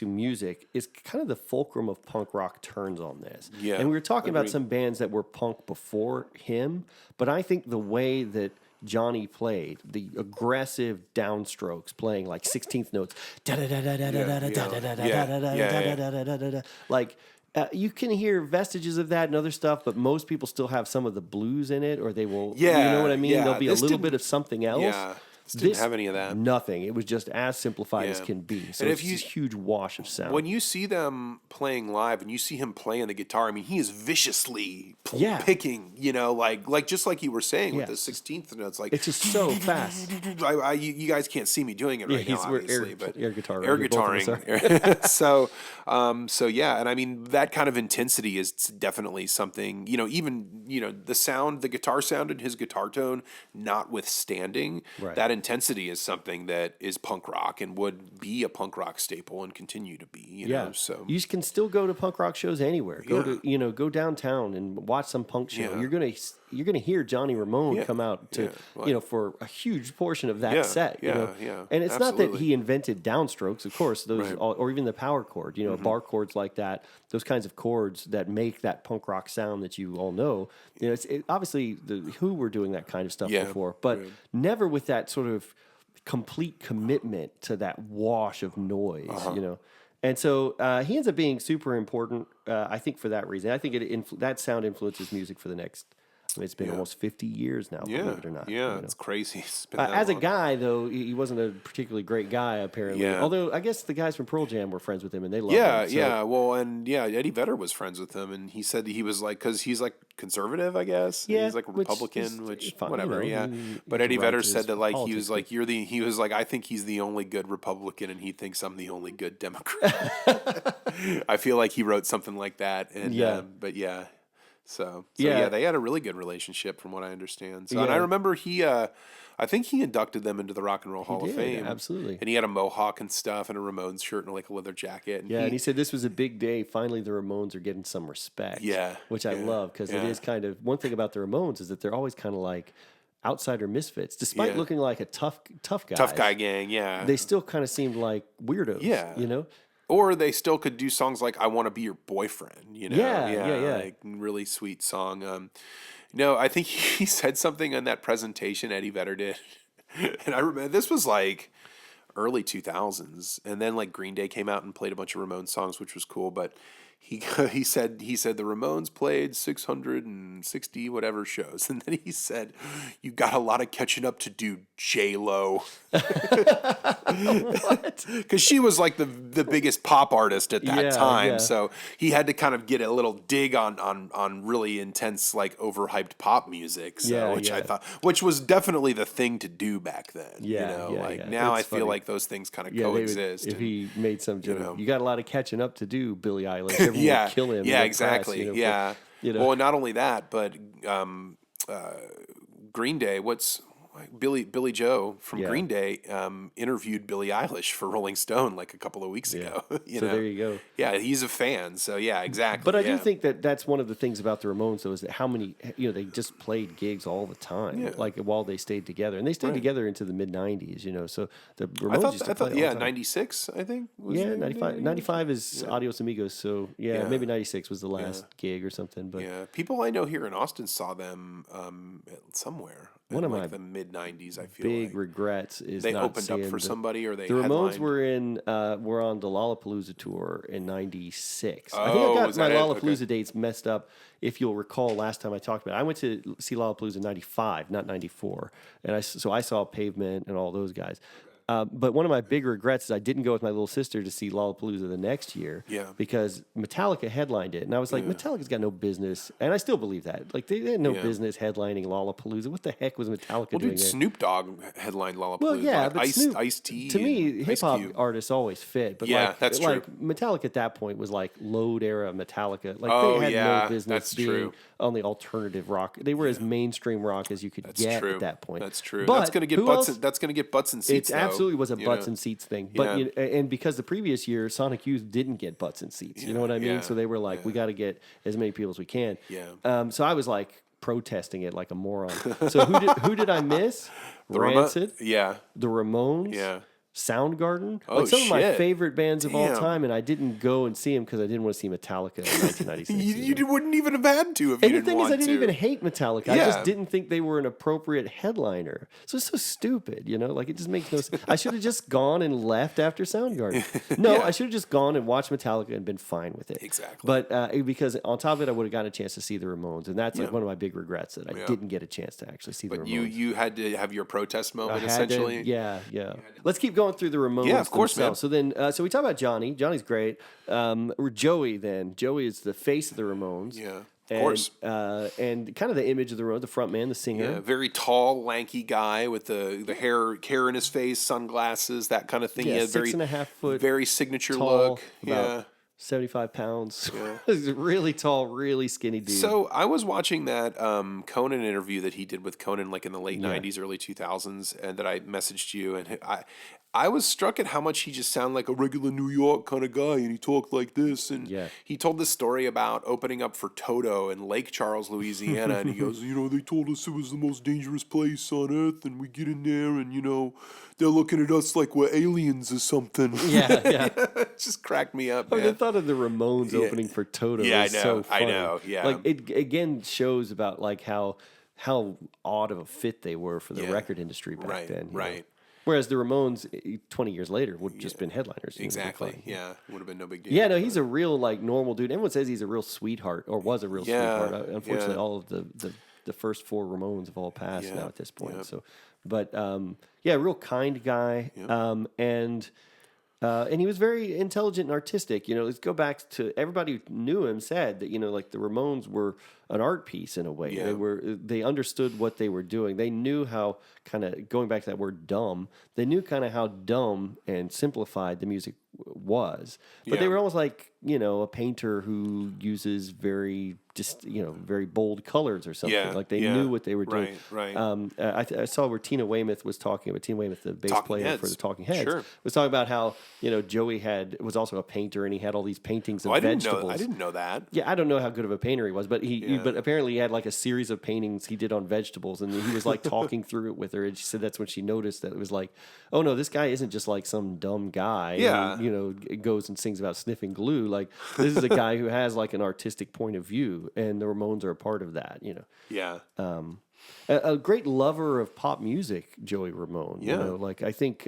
music, is kind of the fulcrum of punk rock turns on this. Yeah. And we were talking about some bands that were punk before him, but I think the way that Johnny played, the aggressive downstrokes, playing like 16th notes, like you can hear vestiges of that and other stuff, but most people still have some of the blues in it, or they will, you know what I mean? There'll be a little bit of something else. Yeah. Didn't have any of that. Nothing. It was just as simplified as can be. So it's this huge wash of sound. When you see them playing live and you see him playing the guitar, I mean, he is viciously picking, like just like you were saying with the 16th notes. Like it's just so fast. You guys can't see me doing it right now, obviously, but air guitar, air guitaring. So yeah, and I mean that kind of intensity is definitely something. Even the sound, the guitar sound, and his guitar tone, notwithstanding that intensity is something that is punk rock and would be a punk rock staple and continue to be. You know, so you can still go to punk rock shows anywhere. Go downtown and watch some punk show. You're gonna hear Johnny Ramone come out to for a huge portion of that set. And it's not that he invented downstrokes, of course, those or even the power chord. Bar chords like that, those kinds of chords that make that punk rock sound that you all know. Obviously the Who were doing that kind of stuff before, but never with that sort of complete commitment to that wash of noise. And so he ends up being super important, I think, for that reason. I think that sound influences music for the next. I mean, it's been almost 50 years now, believe it or not. Yeah, it's crazy. It's been that as long. a guy, though, he wasn't a particularly great guy, apparently. Yeah. Although I guess the guys from Pearl Jam were friends with him, and they loved Yeah, him. So. yeah. Well, and Eddie Vedder was friends with him, and he said he was like, because he's like conservative, I guess. Yeah, he's like a Republican, which is fine, whatever. you know, yeah, he but Eddie Vedder writes said his that like he politics, was like he was like, I think he's the only good Republican, and he thinks I'm the only good Democrat. I feel like he wrote something like that, and but yeah. So yeah, they had a really good relationship from what I understand. So and I remember I think he inducted them into the Rock and Roll Hall of Fame. Absolutely. And he had a mohawk and stuff and a Ramones shirt and like a leather jacket. And and he said this was a big day. Finally, the Ramones are getting some respect. Yeah. Which I love because it is kind of, one thing about the Ramones is that they're always kind of like outsider misfits. Despite looking like a tough guy. Tough guy gang, yeah. They still kind of seemed like weirdos. Yeah. You know? Or they still could do songs like "I Want to Be Your Boyfriend," you know? Yeah. Like really sweet song. No, I think he said something on that presentation Eddie Vedder did, and I remember this was like early 2000s, and then like Green Day came out and played a bunch of Ramones songs, which was cool. But he said the Ramones played 660 whatever shows, and then he said, "You got a lot of catching up to do, J-Lo." What? Because she was like the biggest pop artist at that time, so he had to kind of get a little dig on really intense, like overhyped pop music. So, I thought, which was definitely the thing to do back then. Now I feel like those things kind of coexist. If he made some joke, you got a lot of catching up to do, Billie Eilish. Everyone would kill him. Yeah, exactly. Press, Well, not only that, but Green Day. Billy Joe from Green Day interviewed Billie Eilish for Rolling Stone like a couple of weeks ago. There you go. Yeah, he's a fan. So yeah, exactly. But I do think that that's one of the things about the Ramones, though, is that how many, they just played gigs all the time, like while they stayed together, and they stayed together into the mid '90s. So the Ramones used to play all the time. 96, I think. 95 is Adios Amigos. So maybe 96 was the last gig or something. But people I know here in Austin saw them somewhere. One of like my the mid '90s, I feel big like. regrets is they not opened up for somebody, or they the Ramones headlined? were on the Lollapalooza tour in '96. I think Oh, I got was my that it? Lollapalooza Okay. dates messed up. If you'll recall, last time I talked about it, I went to see Lollapalooza in '95, not '94, and I saw Pavement and all those guys. But one of my big regrets is I didn't go with my little sister to see Lollapalooza the next year because Metallica headlined it. And I was like, Metallica's got no business. And I still believe that. Like, they had no business headlining Lollapalooza. What the heck was Metallica doing there? Snoop Dogg headlined Lollapalooza. Well, yeah, like but Snoop, Ice-T. to me, and hip-hop Ice Cube. artists always fit. But that's true. like Metallica at that point was like load era Metallica. Like they had no business being on the alternative rock. They were as mainstream rock as you could get at that point. That's true. But that's going to get butts and seats. It absolutely was a butts and seats thing. But and because the previous year Sonic Youth didn't get butts and seats. You know what I mean? So they were like, we got to get as many people as we can. So I was like protesting it like a moron. So who did I miss? Rancid. The Ramones. Soundgarden, like some of my favorite bands of all time, and I didn't go and see them because I didn't want to see Metallica in 1996. you wouldn't even have had to if you didn't want to. And the thing is, I didn't even hate Metallica. I just didn't think they were an appropriate headliner. So it's so stupid, like it just makes no sense. I should have just gone and left after Soundgarden. No, I should have just gone and watched Metallica and been fine with it. Exactly. But because on top of it, I would have gotten a chance to see the Ramones, and that's like one of my big regrets that I didn't get a chance to actually see the Ramones. But you had to have your protest moment, essentially. Yeah. Let's keep going through the Ramones. Yeah, of course, man. So then, so we talk about Johnny. Johnny's great. Joey then. Joey is the face of the Ramones. Yeah, of course. And kind of the image of the Ramones, the front man, the singer. Yeah, very tall, lanky guy with the hair in his face, sunglasses, that kind of thing. Yeah, He had 6.5 foot. very signature tall, look. about 75 pounds. He's a really tall, really skinny dude. So I was watching that Conan interview that he did with Conan like in the late 90s, early 2000s, and that I messaged you, and I was struck at how much he just sounded like a regular New York kind of guy, and he talked like this, and he told this story about opening up for Toto in Lake Charles, Louisiana, and he goes, they told us it was the most dangerous place on earth, and we get in there, and they're looking at us like we're aliens or something. Yeah. It just cracked me up. I thought of the Ramones opening for Toto. Yeah, It's so funny. I know. Yeah, like it again shows about like how odd of a fit they were for the record industry back then. Right. Whereas the Ramones, 20 years later, would have just been headliners. Exactly. Yeah. Would have been no big deal. Yeah, no, he's a real like normal dude. Everyone says he's a real sweetheart, or was a real sweetheart. Unfortunately, all of the first four Ramones have all passed now at this point. Yep. So, but real kind guy, and he was very intelligent and artistic. Let's go back to everybody who knew him said that like the Ramones were an art piece in a way. Yeah. They understood what they were doing. They knew how, kind of going back to that word dumb. They knew kind of how dumb and simplified the music was. But they were almost like a painter who uses very very bold colors or something. Yeah. Like they knew what they were doing. Right. I saw where Tina Weymouth was talking about Tina Weymouth, the bass player for the Talking Heads, Sure. was talking about how Joey was also a painter and he had all these paintings of vegetables. I didn't know that. Yeah, I don't know how good of a painter he was, but but apparently he had like a series of paintings he did on vegetables, and he was like talking through it with her, and she said that's when she noticed that it was like, oh no, this guy isn't just like some dumb guy who goes and sings about sniffing glue. Like this is a guy who has like an artistic point of view, and the Ramones are a part of that. Yeah. A great lover of pop music, Joey Ramone. Yeah. I think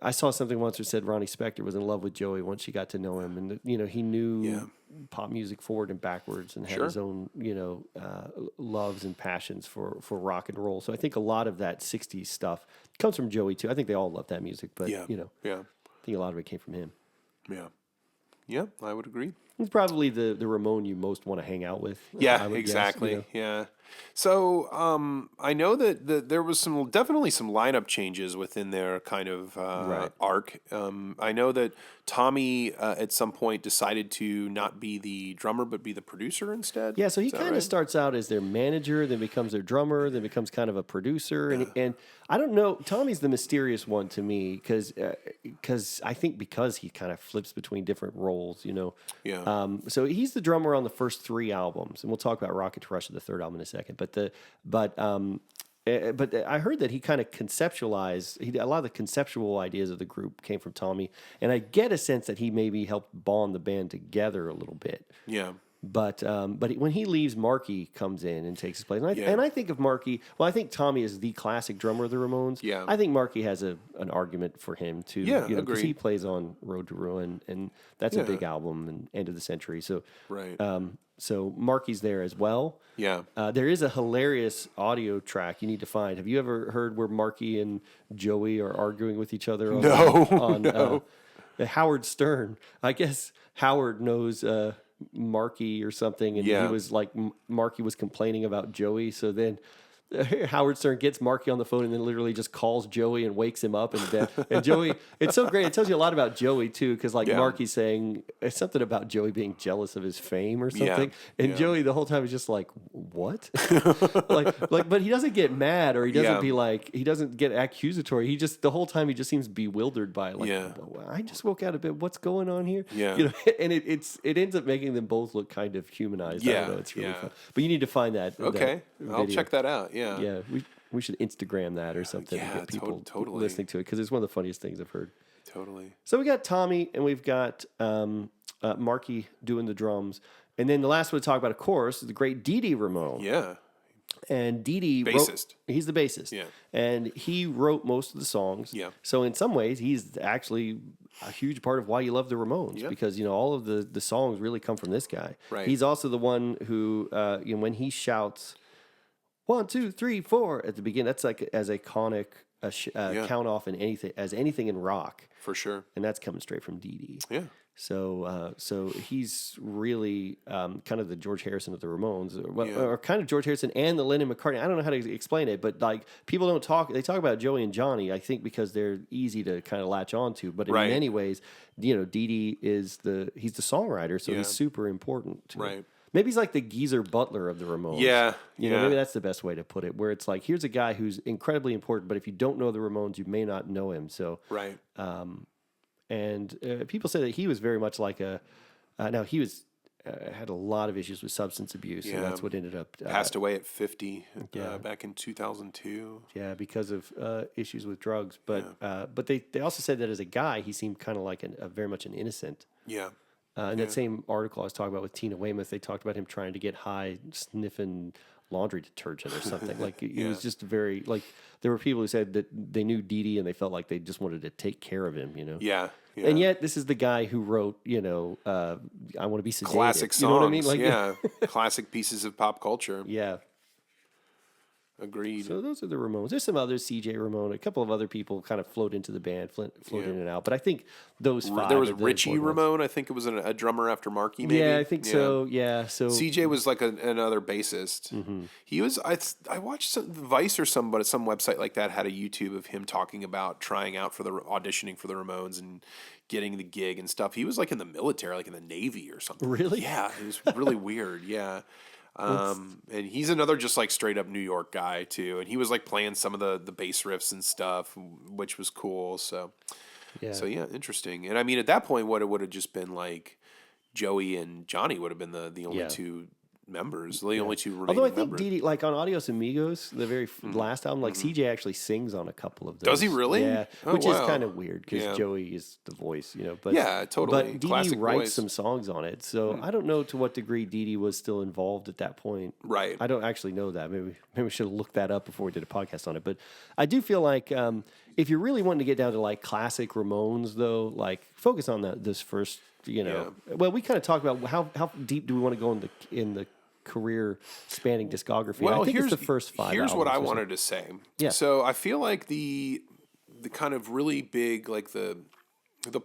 I saw something once that said Ronnie Spector was in love with Joey once she got to know him, and he knew pop music forward and backwards, and had his own loves and passions for rock and roll. So I think a lot of that '60s stuff comes from Joey too. I think they all love that music, but I think a lot of it came from him. Yeah, I would agree. He's probably the Ramone you most want to hang out with. Yeah, exactly. Guess, Yeah. So I know that there was definitely some lineup changes within their kind of arc. I know that Tommy at some point decided to not be the drummer but be the producer instead. Yeah, so he kind of starts out as their manager, then becomes their drummer, then becomes kind of a producer, and I don't know. Tommy's the mysterious one to me because I think because he kind of flips between different roles, Yeah. So he's the drummer on the first 3 albums, and we'll talk about Rocket to Russia, the third album, in a second. But I heard that he kind of conceptualized. A lot of the conceptual ideas of the group came from Tommy, and I get a sense that he maybe helped bond the band together a little bit. Yeah. But when he leaves, Marky comes in and takes his place. And I think of Marky. Well, I think Tommy is the classic drummer of the Ramones. Yeah. I think Marky has an argument for him too. Yeah, because he plays on Road to Ruin, and that's a big album and end of the century. So Right. So Marky's there as well. Yeah. There is a hilarious audio track you need to find. Have you ever heard where Marky and Joey are arguing with each other? No. Howard Stern. I guess Howard knows Marky or something, and he was like, Marky was complaining about Joey, so then Howard Stern gets Marky on the phone and then literally just calls Joey and wakes him up in bed. And Joey, it's so great. It tells you a lot about Joey too, because Marky's saying something about Joey being jealous of his fame or something, and Joey the whole time is just like, "What?" but he doesn't get mad or he doesn't be like, he doesn't get accusatory. He just the whole time he just seems bewildered by it. Like, I just woke out of bed. What's going on here? Yeah. And it ends up making them both look kind of humanized. I don't know, it's really fun. But you need to find that. Okay, I'll check that out. Yeah. Yeah, we should Instagram that or something and get people totally listening to it because it's one of the funniest things I've heard. Totally. So we got Tommy and we've got Marky doing the drums. And then the last one to talk about, of course, is the great Dee Dee Ramone. Yeah. And Dee Dee he's the bassist. Yeah. And he wrote most of the songs. Yeah. So in some ways, he's actually a huge part of why you love the Ramones because, all of the songs really come from this guy. Right. He's also the one who, when he shouts 1, 2, 3, 4 at the beginning, that's like as iconic count off in anything in rock. For sure. And that's coming straight from Dee Dee. Yeah. So he's really kind of the George Harrison of the Ramones, or kind of George Harrison and the Lennon McCartney. I don't know how to explain it, but like people don't talk. They talk about Joey and Johnny, I think, because they're easy to kind of latch onto. But in many ways, Dee Dee he's the songwriter, so he's super important. Right. Maybe he's like the Geezer Butler of the Ramones. Yeah. Maybe that's the best way to put it, where it's like, here's a guy who's incredibly important, but if you don't know the Ramones, you may not know him. So, right. And people say that he was very much like now he was had a lot of issues with substance abuse, and that's what ended up passed away at 50 back in 2002. Yeah, because of issues with drugs. But they also said that as a guy, he seemed kind of like very much an innocent. Yeah. In that same article I was talking about with Tina Weymouth, they talked about him trying to get high, sniffing laundry detergent or something. Like it was just very like there were people who said that they knew Dee Dee and they felt like they just wanted to take care of him, you know. Yeah. And yet this is the guy who wrote, you know, I Want to Be Sedated. Classic songs. You know what I mean? Like, classic pieces of pop culture. Yeah. Agreed. So those are the Ramones. There's some others, C.J. Ramone, a couple of other people kind of float into the band, float in and out. But I think those five. There was are the Richie important Ramone. I think it was a drummer after Marky. Maybe. Yeah, I think so. Yeah, so CJ was like another bassist. Mm-hmm. He was. I watched Vice or some website like that had a YouTube of him talking about trying out for the auditioning for the Ramones and getting the gig and stuff. He was like in the military, like in the Navy or something. Really? Yeah, it was really weird. Yeah. And he's another just like straight up New York guy too. And he was like playing some of the bass riffs and stuff, which was cool. So yeah, interesting. And I mean, at that point, what it would have just been like Joey and Johnny would have been the only two members, the only two remaining Although I think members. Dee Dee, like on Adios Amigos, the very last album, like CJ actually sings on a couple of those. Does he really? Yeah, Oh, which is wow. kind of weird because Joey is the voice, you know. But Yeah, totally. But Dee Dee Classic writes voice. some songs on it, so I don't know to what degree Dee Dee was still involved at that point. Right. I don't actually know that. Maybe we should have looked that up before we did a podcast on it. But I do feel like if you're really wanting to get down to like classic Ramones, though, like focus on this first. You know, well, we kind of talked about how deep do we want to go in the career spanning discography. Well, I think it's the first 5 Here's what I albums or wanted to say. Yeah. So I feel like the kind of really big, like the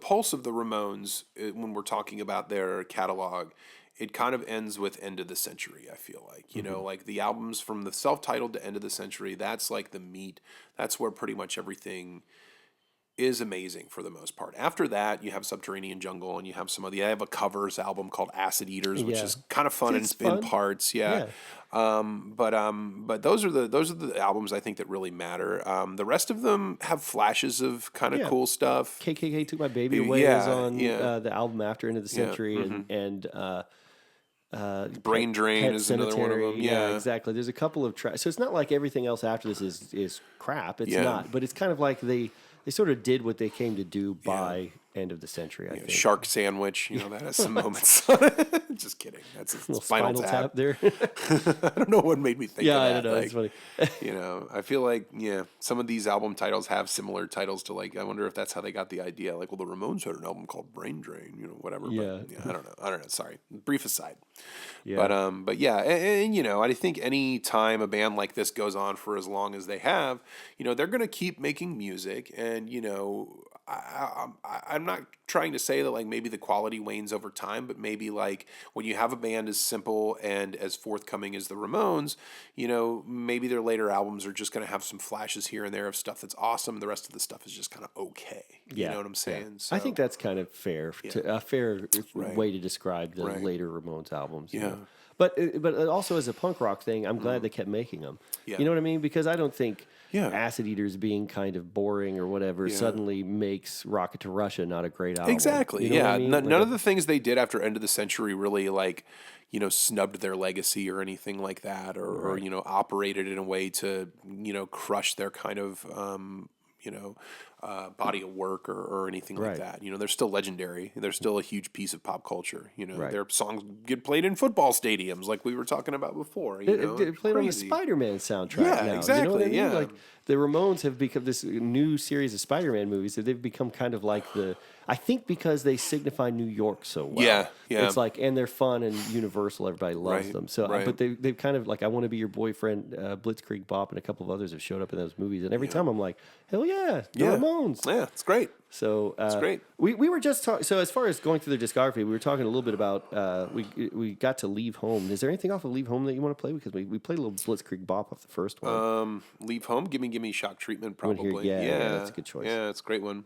pulse of the Ramones when we're talking about their catalog, it kind of ends with End of the Century. I feel like, you know, like the albums from the self-titled to End of the Century, that's like the meat. That's where pretty much everything is amazing for the most part. After that, you have Subterranean Jungle, and you have some of the. I have a covers album called Acid Eaters, which is kind of fun in parts. Yeah. But those are the albums I think that really matter. The rest of them have flashes of kind of cool stuff. KKK Took My Baby Away is on the album after End of the Century, and Brain Drain Pet is Cemetery. another one of them. Yeah, exactly. There's a couple of tracks. So it's not like everything else after this is crap. It's not. But it's kind of like they sort of did what they came to do by End of the Century, I think. Shark Sandwich, you know, that has some moments. Just kidding. That's a little Spinal Tap there. I don't know what made me think of that. I don't know. Like, it's funny. You know, I feel like, some of these album titles have similar titles to, like, I wonder if that's how they got the idea. Like, well, the Ramones had an album called Brain Drain, you know, whatever. Yeah. But, I don't know. Sorry. Brief aside. Yeah. But yeah, and you know, I think any time a band like this goes on for as long as they have, you know, they're going to keep making music, and, you know, I'm not trying to say that like maybe the quality wanes over time, but maybe like when you have a band as simple and as forthcoming as the Ramones, you know, maybe their later albums are just going to have some flashes here and there of stuff that's awesome. The rest of the stuff is just kind of okay. You know what I'm saying? Yeah. So, I think that's kind of fair, a fair way to describe the later Ramones albums. You Yeah. know? But also as a punk rock thing, I'm glad they kept making them. Yeah. You know what I mean? Because I don't think Yeah. Acid Eaters being kind of boring or whatever suddenly makes Rocket to Russia not a great album. Exactly. You know what I mean? None of the things they did after End of the Century really like, you know, snubbed their legacy or anything like that, or you know, operated in a way to, you know, crush their kind of, you know, body of work or anything like that. You know, they're still legendary. They're still a huge piece of pop culture. You know, their songs get played in football stadiums, like we were talking about before. You know, They played on the Spider-Man soundtrack now. Yeah, exactly. You know what I mean? Yeah. Like the Ramones have become this new series of Spider-Man movies that they've become kind of like I think because they signify New York so well. Yeah. It's like, and they're fun and universal. Everybody loves them. So, but they've kind of like, I Want to Be Your Boyfriend, Blitzkrieg Bop, and a couple of others have showed up in those movies. And every time I'm like, hell yeah, the Ramones. Yeah, it's great. So it's great. We were just talking. So as far as going through their discography, we were talking a little bit about. We got to Leave Home. Is there anything off of Leave Home that you want to play? Because we played a little Blitzkrieg Bop off the first one. Leave Home. Give me Shock Treatment. Probably. Yeah, that's a good choice. Yeah, it's a great one.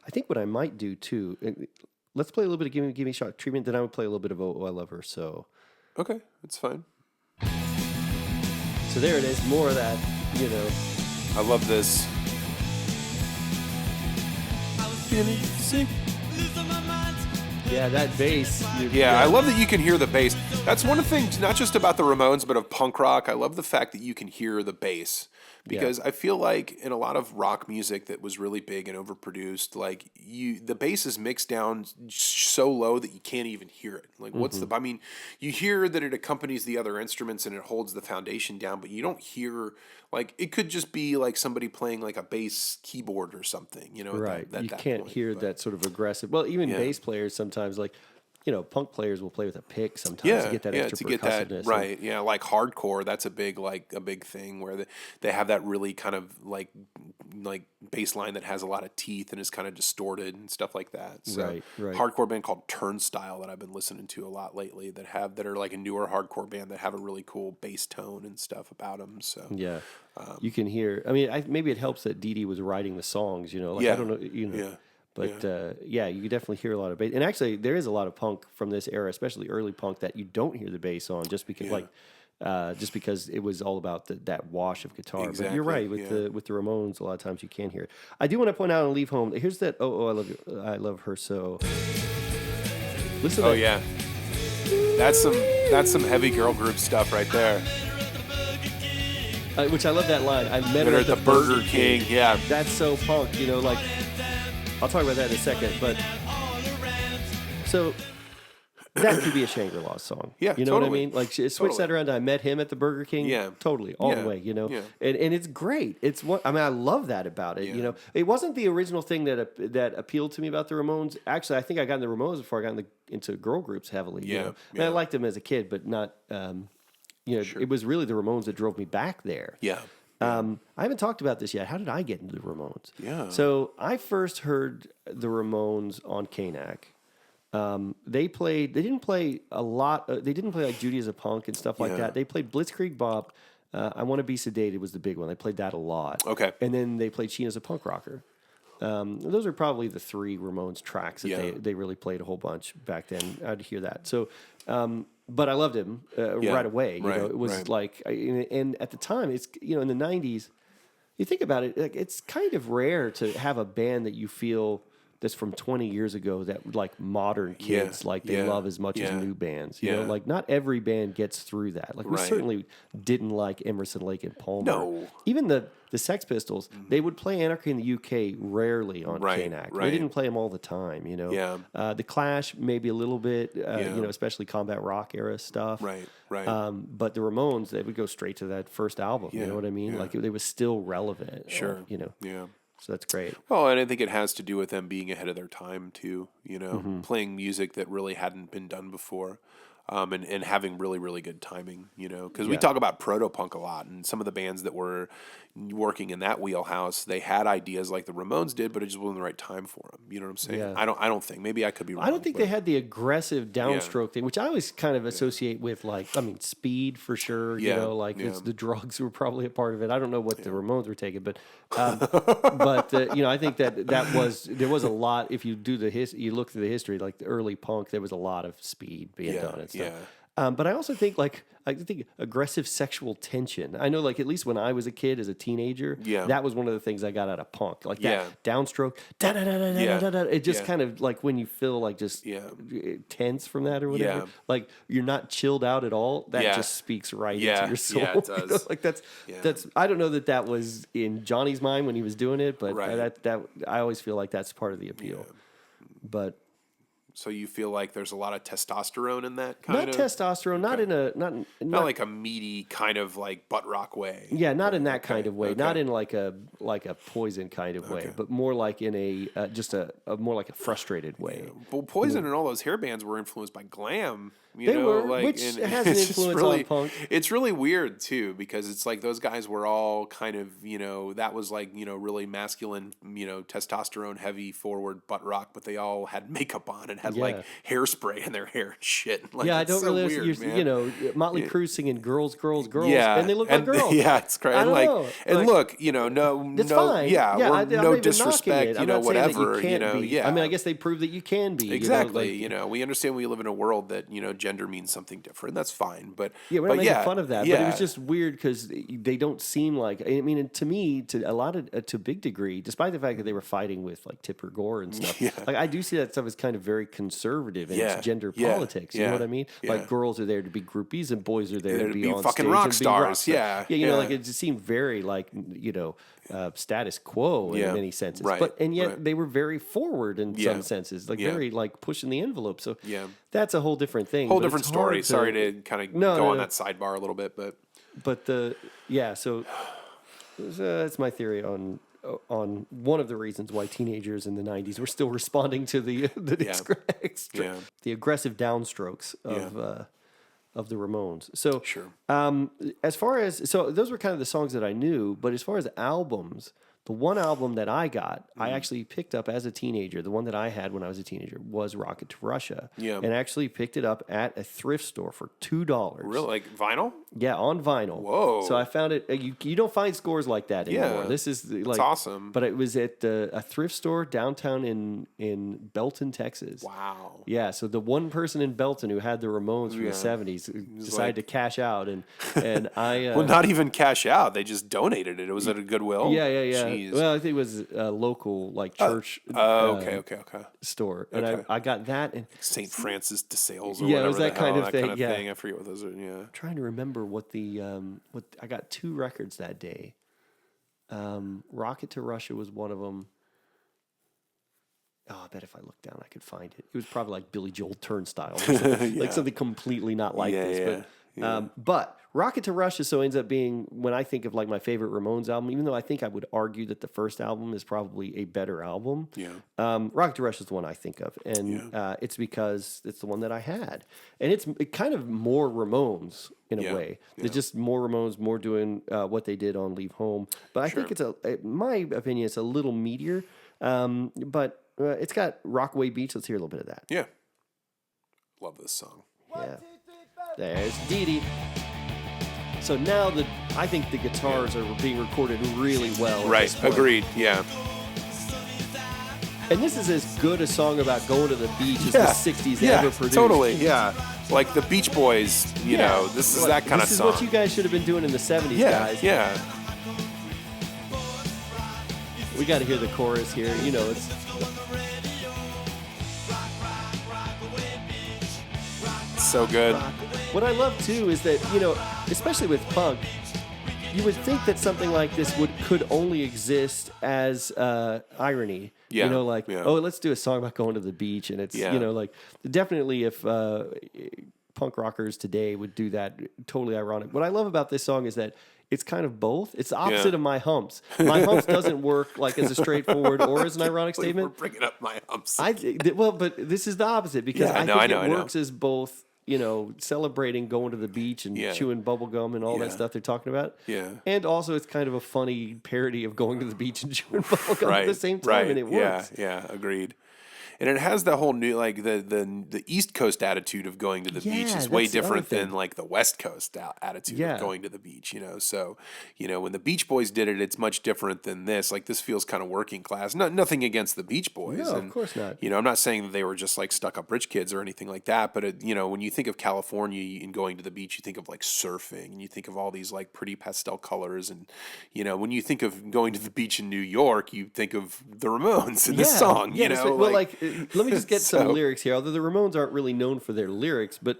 I think what I might do too. Let's play a little bit of Give Me Shock Treatment. Then I would play a little bit of Oh I Love Her. So. Okay, that's fine. So there it is. More of that. You know. I love this. I was feeling sick, losing my mind. Yeah, that bass. Yeah, I love that you can hear the bass. That's one of the things, not just about the Ramones, but of punk rock. I love the fact that you can hear the bass. Because I feel like in a lot of rock music that was really big and overproduced, like the bass is mixed down so low that you can't even hear it. Like I mean, you hear that it accompanies the other instruments and it holds the foundation down, but you don't hear, like, it could just be like somebody playing like a bass keyboard or something, you know? Right. At you that can't point, hear that sort of aggressive. Well, even bass players sometimes, like, you know, punk players will play with a pick sometimes to get that extra percussiveness. Right. Yeah, like hardcore, that's a big thing where they have that really kind of like bass line that has a lot of teeth and is kind of distorted and stuff like that. So right. hardcore band called Turnstile that I've been listening to a lot lately that are like a newer hardcore band that have a really cool bass tone and stuff about them. So yeah, you can hear. I mean, maybe it helps that Dee Dee was writing the songs. You know, like I don't know. You know. Yeah. But you can definitely hear a lot of bass. And actually, there is a lot of punk from this era, especially early punk, that you don't hear the bass on just because it was all about that wash of guitar. Exactly, but you're right with the Ramones. A lot of times you can hear it. I do want to point out and leave home. Here's that. I love her so. Listen. Oh yeah, that's some heavy girl group stuff right there. Which I love that line. I met her at the Burger King. Yeah, that's so punk. You know, like. I'll talk about that in a second, but so that could be a Shangri-La song. Yeah, you know totally. what I mean? Like switch that around. I met him at the Burger King. Yeah, totally, all the way. You know, and it's great. It's what I mean. I love that about it. You know, it wasn't the original thing that appealed to me about the Ramones. Actually, I think I got into the Ramones before I got into girl groups heavily. You know? And I liked them as a kid, but not. It was really the Ramones that drove me back there. Yeah. I haven't talked about this yet. How did I get into the Ramones? Yeah. So I first heard the Ramones on K-Nack. They didn't play a lot. They didn't play like Judy as a Punk and stuff like that. They played Blitzkrieg Bop. I Want to Be Sedated was the big one. They played that a lot. Okay. And then they played Sheen as a Punk Rocker. Those are probably the three Ramones tracks that they really played a whole bunch back then. I'd hear that. So, but I loved him right away. You know, it was like, and at the time, it's in the '90s. You think about it, like, it's kind of rare to have a band that you feel that's from 20 years ago that like modern kids they love as much as new bands. You know, like not every band gets through that. Like we certainly didn't like Emerson, Lake and Palmer. No. Even the Sex Pistols, they would play Anarchy in the UK rarely on K-Nack. They didn't play them all the time, you know. Yeah. The Clash maybe a little bit, especially combat rock era stuff. Right. But the Ramones, they would go straight to that first album. You know what I mean? Yeah. Like they was still relevant. Sure. Yeah. So that's great. Well, and I think it has to do with them being ahead of their time too, playing music that really hadn't been done before. And having really, really good timing, because we talk about proto-punk a lot, and some of the bands that were working in that wheelhouse, they had ideas like the Ramones did, but it just wasn't the right time for them. You know what I'm saying? Yeah. I don't think. Maybe I could be wrong. I don't think they had the aggressive downstroke thing, which I always kind of associate with, speed for sure. It's the drugs were probably a part of it. I don't know what the Ramones were taking, but I think there was a lot. If you do you look through the history, like the early punk, there was a lot of speed being done and stuff. Yeah. But I also think aggressive sexual tension. I know, like, at least when I was a kid, as a teenager, that was one of the things I got out of punk. Like that downstroke, da da da da da da da. It just kind of like when you feel like just tense from that or whatever. Like you're not chilled out at all. That just speaks right into your soul. Yeah, it does. Like that's. I don't know that was in Johnny's mind when he was doing it, but that I always feel like that's part of the appeal. But. So you feel like there's a lot of testosterone in that kind of? Not testosterone, not like a meaty kind of like butt rock way. Yeah, not in that kind of way. Not in like a Poison kind of way, but more like in a just a more like a frustrated way. Yeah. Well, Poison and all those hair bands were influenced by glam. Which has an influence on punk. It's really weird too, because it's like those guys were all kind of, that was like, really masculine, testosterone heavy forward butt rock, but they all had makeup on and had like hairspray in their hair and shit. Like, I don't really, weird, Motley Crue singing girls, yeah, and they look like girls. Yeah, it's great. And look, it's fine. No disrespect, whatever, I mean, I guess they prove that you can be. Exactly. We understand we live in a world that, gender means something different. That's fine. But yeah, we're not making fun of that. Yeah. But it was just weird because they don't seem like. I mean, to me, to a big degree, despite the fact that they were fighting with like Tipper Gore and stuff, like I do see that stuff as kind of very conservative in its gender politics. You know what I mean? Like girls are there to be groupies and boys are there to be on fucking stage rock and be stars. Yeah, you know, like it just seemed very like status quo in many senses. Right. And yet they were very forward in some senses, like very like pushing the envelope. So that's a whole different thing. Whole different story. Sorry to kind of go on that sidebar a little bit, but so that's my theory on one of the reasons why teenagers in the 90s were still responding to the aggressive downstrokes of the Ramones. So as far as those were kind of the songs that I knew, but as far as albums, the one album that I got, I actually picked up as a teenager. The one that I had when I was a teenager was Rocket to Russia. Yeah. And actually picked it up at a thrift store for $2. Really? Like vinyl? Yeah, on vinyl. Whoa. So I found it. You don't find scores like that anymore. Yeah. This is like. It's awesome. But it was at a thrift store downtown in Belton, Texas. Wow. Yeah, so the one person in Belton who had the Ramones from the 70s decided to cash out. And I. Well, not even cash out. They just donated it. It was at a Goodwill. Yeah. Jeez. Well, I think it was a local like church okay. store, and I got that and St. Francis de Sales or yeah, whatever it was that kind of thing. I forget what those are. Yeah, I'm trying to remember what the what I got 2 records that day. Rocket to Russia was one of them. Oh, I bet if I looked down, I could find it. It was probably like Billy Joel Turnstile, or something, like something completely not like this. But Rocket to Russia ends up being, when I think of like my favorite Ramones album, even though I think I would argue that the first album is probably a better album. Yeah. Rocket to Russia is the one I think of, and it's because it's the one that I had, and it's kind of more Ramones in a way. It's just more Ramones, more doing what they did on Leave Home. But I think in my opinion, it's a little meatier. But it's got Rockaway Beach. Let's hear a little bit of that. Yeah. Love this song. Yeah. There's Dee Dee. So now I think the guitars are being recorded really well. Right. Agreed. Yeah. And this is as good a song about going to the beach as the 60s ever produced. Totally. Yeah. Like the Beach Boys, you know, this is that kind of song. This is what you guys should have been doing in the 70s, guys. Yeah. We got to hear the chorus here. You know, it's so good. What I love too is that, you know, especially with punk, you would think that something like this could only exist as irony. Yeah. You know, like, oh, let's do a song about going to the beach, and it's you know, like definitely if punk rockers today would do that, totally ironic. What I love about this song is that it's kind of both. It's the opposite of My Humps. My Humps doesn't work like as a straightforward or as an ironic statement. We're bringing up My Humps. But this is the opposite because I think it works as both. You know, celebrating going to the beach and chewing bubble gum and all that stuff they're talking about. Yeah. And also it's kind of a funny parody of going to the beach and chewing bubble gum at the same time, and it works. Yeah, agreed. And it has the whole new, like, the East Coast attitude of going to the beach is way different than, like, the West Coast attitude of going to the beach, you know? So, you know, when the Beach Boys did it, it's much different than this. Like, this feels kind of working class. Nothing against the Beach Boys. No, of course not. You know, I'm not saying that they were just, like, stuck-up rich kids or anything like that, but, you know, when you think of California and going to the beach, you think of, like, surfing, and you think of all these, like, pretty pastel colors, and, you know, when you think of going to the beach in New York, you think of the Ramones in this song, you know? Well, like let me just get some lyrics here. Although the Ramones aren't really known for their lyrics, but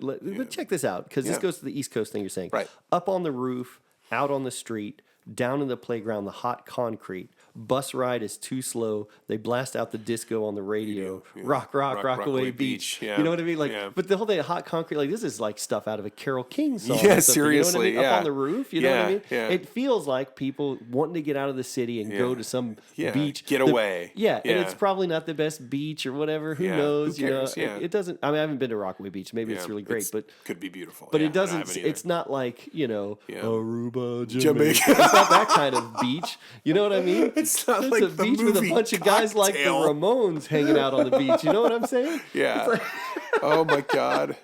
check this out, because this goes to the East Coast thing you're saying. Right. Up on the roof, out on the street, down in the playground, the hot concrete. Bus ride is too slow. They blast out the disco on the radio. Rockaway Beach. Yeah. You know what I mean? Like, but the whole thing, hot concrete, like this is like stuff out of a Carole King song. Yeah, seriously. You know what I mean? Up on the roof. You know what I mean? Yeah. It feels like people wanting to get out of the city and go to some beach. Get away. And it's probably not the best beach or whatever. Who knows? Who cares? You know, it doesn't. I mean, I haven't been to Rockaway Beach. Maybe it's really great, but could be beautiful. But it doesn't. It's not like, you know, Aruba, Jamaica. It's not that kind of beach. You know what I mean? It's not like a beach with a bunch of guys like the Ramones hanging out on the beach. You know what I'm saying? Yeah. Like oh my God.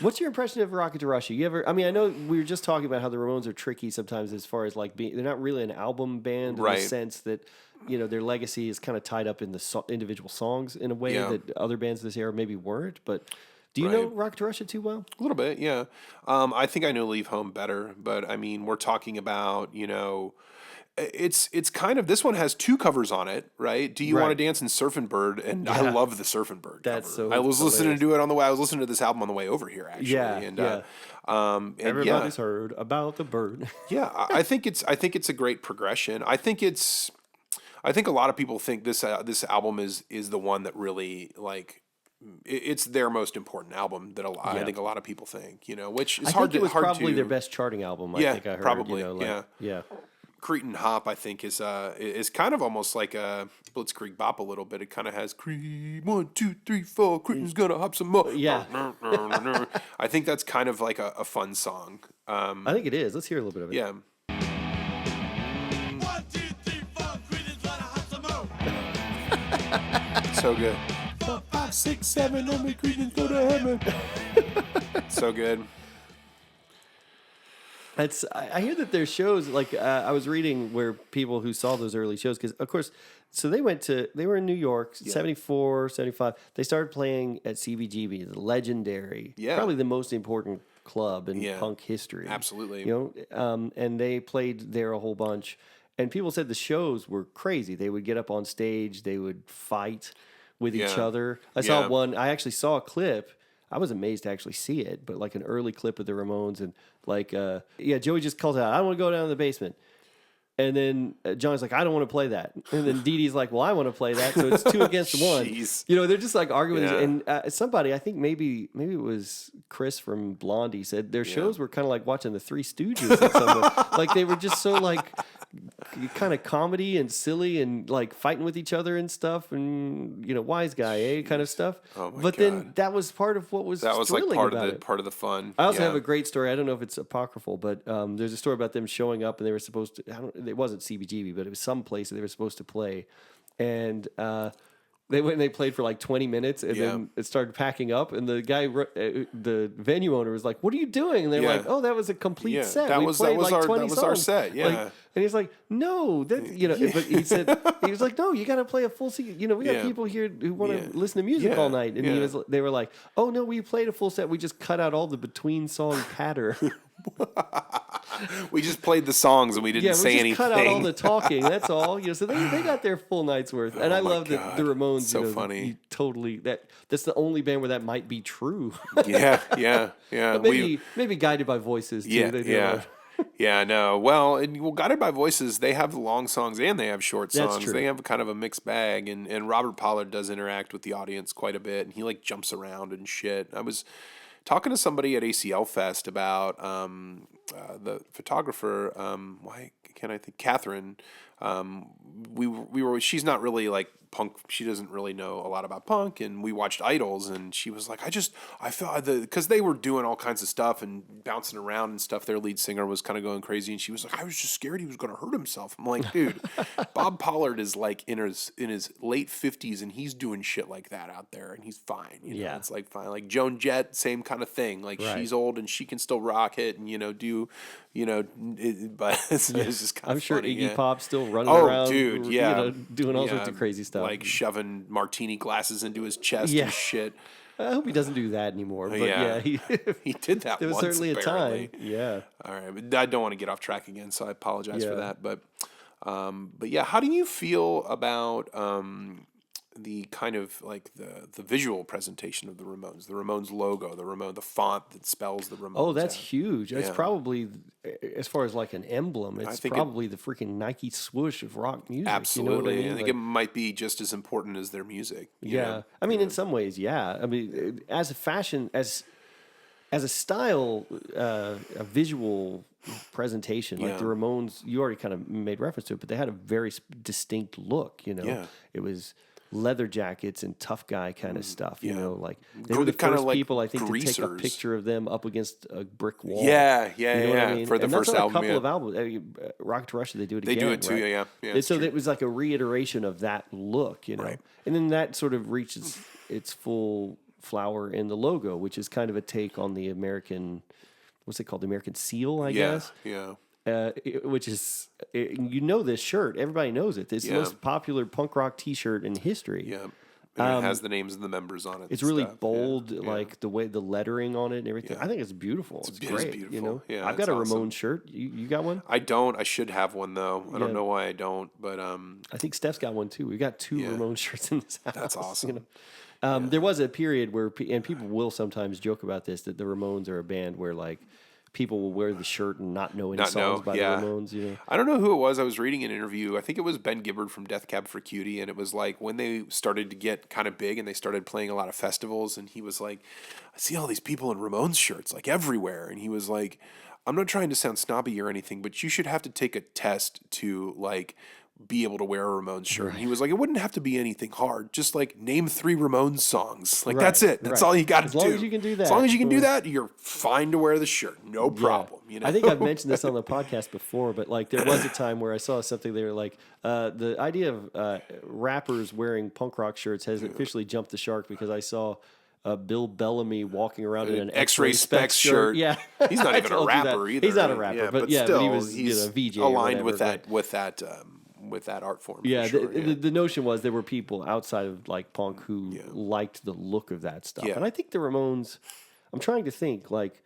What's your impression of Rocket to Russia? You ever? I mean, I know we were just talking about how the Ramones are tricky sometimes as far as like being. They're not really an album band in the sense that, you know, their legacy is kind of tied up in the individual songs in a way that other bands this era maybe weren't. But Do you Right. know Rocket to Russia too well? A little bit, yeah. I think I know Leave Home better, but I mean, we're talking about, it's kind of, this one has 2 covers on it, right? Do You Want Right. to Dance and Surfing Bird? And I Yeah. love the Surfing Bird That's cover. so I was listening hilarious. to it on the way. I was listening to this album on the way over here, actually. Yeah, And, yeah. and Everybody's heard about the bird. yeah, I think it's a great progression. I think a lot of people think this album is the one that really like it's their most important album that I think a lot of people think, which is I hard think it was hard probably to, their best charting album. I Yeah, think I heard. probably, yeah. Cretin Hop, I think, is kind of almost like a Blitzkrieg Bop a little bit. It kind of has Cretin 1, 2, 3, 4. Cretin's gonna hop some more. Yeah. I think that's kind of like a fun song. I think it is. Let's hear a little bit of it. Yeah. 1, 2, 3, 4. Cretins wanna have some more. So good. 4, 5, 6, 7. Let me Cretins go to heaven. So good. I hear that there's shows like I was reading where people who saw those early shows, because of course, so they were in New York, 74, 75. They started playing at CBGB, the legendary, probably the most important club in punk history. Absolutely. And they played there a whole bunch. And people said the shows were crazy. They would get up on stage, they would fight with each other. I saw one, I actually saw a clip. I was amazed to actually see it, but like an early clip of the Ramones, and like, Joey just calls out, "I want to go down to the basement." And then John's like, "I don't want to play that." And then Dee Dee's like, "Well, I want to play that." So it's 2 against 1. Jeez. They're just like arguing. Yeah. And somebody, I think maybe it was Chris from Blondie, said their shows were kind of like watching the Three Stooges. At some point. Like they were just so like kind of comedy and silly and like fighting with each other and stuff, and wise guy, kind of stuff. Oh my but God. then that was part of what was That was like thrilling part about of it. part of the fun. I also have a great story. I don't know if it's apocryphal, but there's a story about them showing up and they were supposed to. It wasn't CBGB, but it was some place that they were supposed to play, and they went and they played for like 20 minutes, and then it started packing up. And the guy, the venue owner, was like, "What are you doing?" And they were like, "Oh, that was a complete set. That We was played like 20 our songs." set. Yeah. Like, and he's like, "No, that But he said he was like, "No, you got to play a full set. We got people here who want to listen to music all night." And they were like, "Oh no, we played a full set. We just cut out all the between song patter." We just played the songs and we didn't say anything. Cut out all the talking. That's all. So they got their full night's worth. And I love that the Ramones. So funny. That's the only band where that might be true. Yeah. But maybe Guided by Voices too. Yeah, no. Well, Guided by Voices, they have long songs and they have short songs. That's true. They have kind of a mixed bag, and Robert Pollard does interact with the audience quite a bit, and he like jumps around and shit. I was talking to somebody at ACL Fest about the photographer. Why can't I think? Catherine. We were. She's not really like punk. She doesn't really know a lot about punk, and we watched Idols, and she was like, I felt because they were doing all kinds of stuff and bouncing around and stuff. Their lead singer was kind of going crazy, and she was like, I was just scared he was going to hurt himself. I'm like, dude, Bob Pollard is like in his late 50s, and he's doing shit like that out there, and he's fine. It's like fine. Like Joan Jett, same kind of thing. Like she's old and she can still rock it, and do. But it's just kind of I'm sure funny, Iggy Pop's still running around, dude, doing all sorts of crazy stuff, like shoving martini glasses into his chest and shit. I hope he doesn't do that anymore. But he did that. There was once, certainly apparently. a time. Yeah. All right, but I don't want to get off track again, so I apologize for that. But yeah, how do you feel about the kind of like the visual presentation of the Ramones logo, the font that spells the Ramones? Oh, that's out? huge. That's probably, as far as like an emblem, it's probably the freaking Nike swoosh of rock music. Absolutely. You know what I mean? I think it might be just as important as their music. I mean, in some ways, yeah. I mean, as a fashion, as a style, a visual presentation, like the Ramones, you already kind of made reference to it, but they had a very distinct look, It was leather jackets and tough guy kind of stuff, like they were the first people, I think, greasers. to take a picture of them up against a brick wall. Yeah, I mean? For the and first that's on album, a couple of albums. Rock to Russia, they do it again. They do it too, right? yeah. And so it was like a reiteration of that look, Right. And then that sort of reaches its full flower in the logo, which is kind of a take on the American, what's it called? The American seal, I guess. Yeah. Which is, this shirt, everybody knows it. It's the most popular punk rock T-shirt in history. Yeah. And it has the names of the members on it. It's really bold, like the way the lettering on it and everything. I think it's beautiful. It's great. Beautiful. You know, Yeah, I've got a awesome. Ramones shirt. You got one? I don't. I should have one though. I don't know why I don't, but I think Steph's got one too. We got 2 Ramones shirts in this house. That's awesome. You know? There was a period where, and people will sometimes joke about this, that the Ramones are a band where like people will wear the shirt and not know any songs by the Ramones. You know, I don't know who it was. I was reading an interview. I think it was Ben Gibbard from Death Cab for Cutie, and it was like when they started to get kind of big and they started playing a lot of festivals, and he was like, "I see all these people in Ramones shirts like everywhere," and he was like, "I'm not trying to sound snobby or anything, but you should have to take a test to like." Be able to wear a Ramones shirt. Right. And he was like, it wouldn't have to be anything hard. Just like name 3 Ramones songs. Like that's it. That's all you got to do. As long as you can do that. As long as you can do that, you're fine to wear the shirt. No problem. You know? I think I've mentioned this on the podcast before, but like there was a time where I saw something there like the idea of rappers wearing punk rock shirts has officially jumped the shark because I saw Bill Bellamy walking around in an X-Ray Specs shirt. Yeah, he's not even a rapper either. He's not a rapper, but still, he was he's VJ aligned or whatever, with that art form. Yeah, sure, the notion was there were people outside of like punk who liked the look of that stuff, and I think the Ramones. I'm trying to think like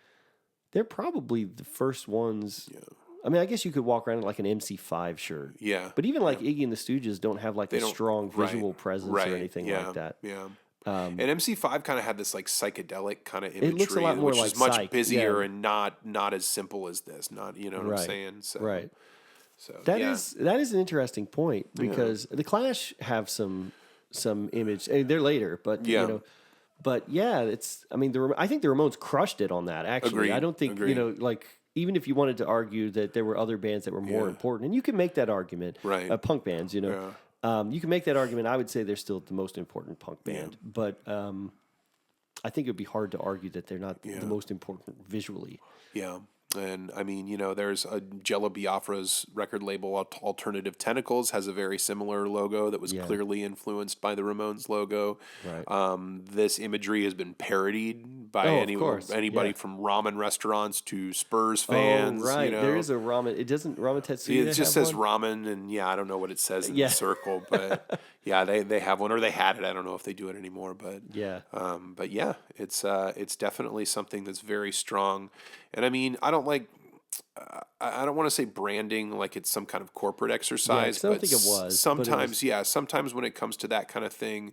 they're probably the first ones. Yeah. I mean, I guess you could walk around in like an MC5 shirt. Yeah, but even like Iggy and the Stooges don't have like a strong visual presence or anything like that. Yeah. And MC5 kind of had this like psychedelic kind of imagery, it looks a lot more which like is much psych, busier and not as simple as this. Not what I'm saying. So, right. So that is an interesting point because the Clash have some image. They're later, but you know, but it's. I mean, I think the Ramones crushed it on that. Actually, Agreed. I don't think you know, like even if you wanted to argue that there were other bands that were more important, and you can make that argument, right? Punk bands, you know. You can make that argument. I would say they're still the most important punk band, but I think it would be hard to argue that they're not the most important visually. Yeah. And I mean, you know, there's a Jello Biafra's record label, Alternative Tentacles, has a very similar logo that was clearly influenced by the Ramones logo. Right. This imagery has been parodied by anybody from ramen restaurants to Spurs fans. Oh, right. You know? There is a ramen. It doesn't Ramen Tetsuya. It just says ramen, and I don't know what it says in the circle, but they have one, or they had it. I don't know if they do it anymore, but it's definitely something that's very strong. And I mean, I don't want to say branding like it's some kind of corporate exercise, but I don't think it was. Sometimes when it comes to that kind of thing,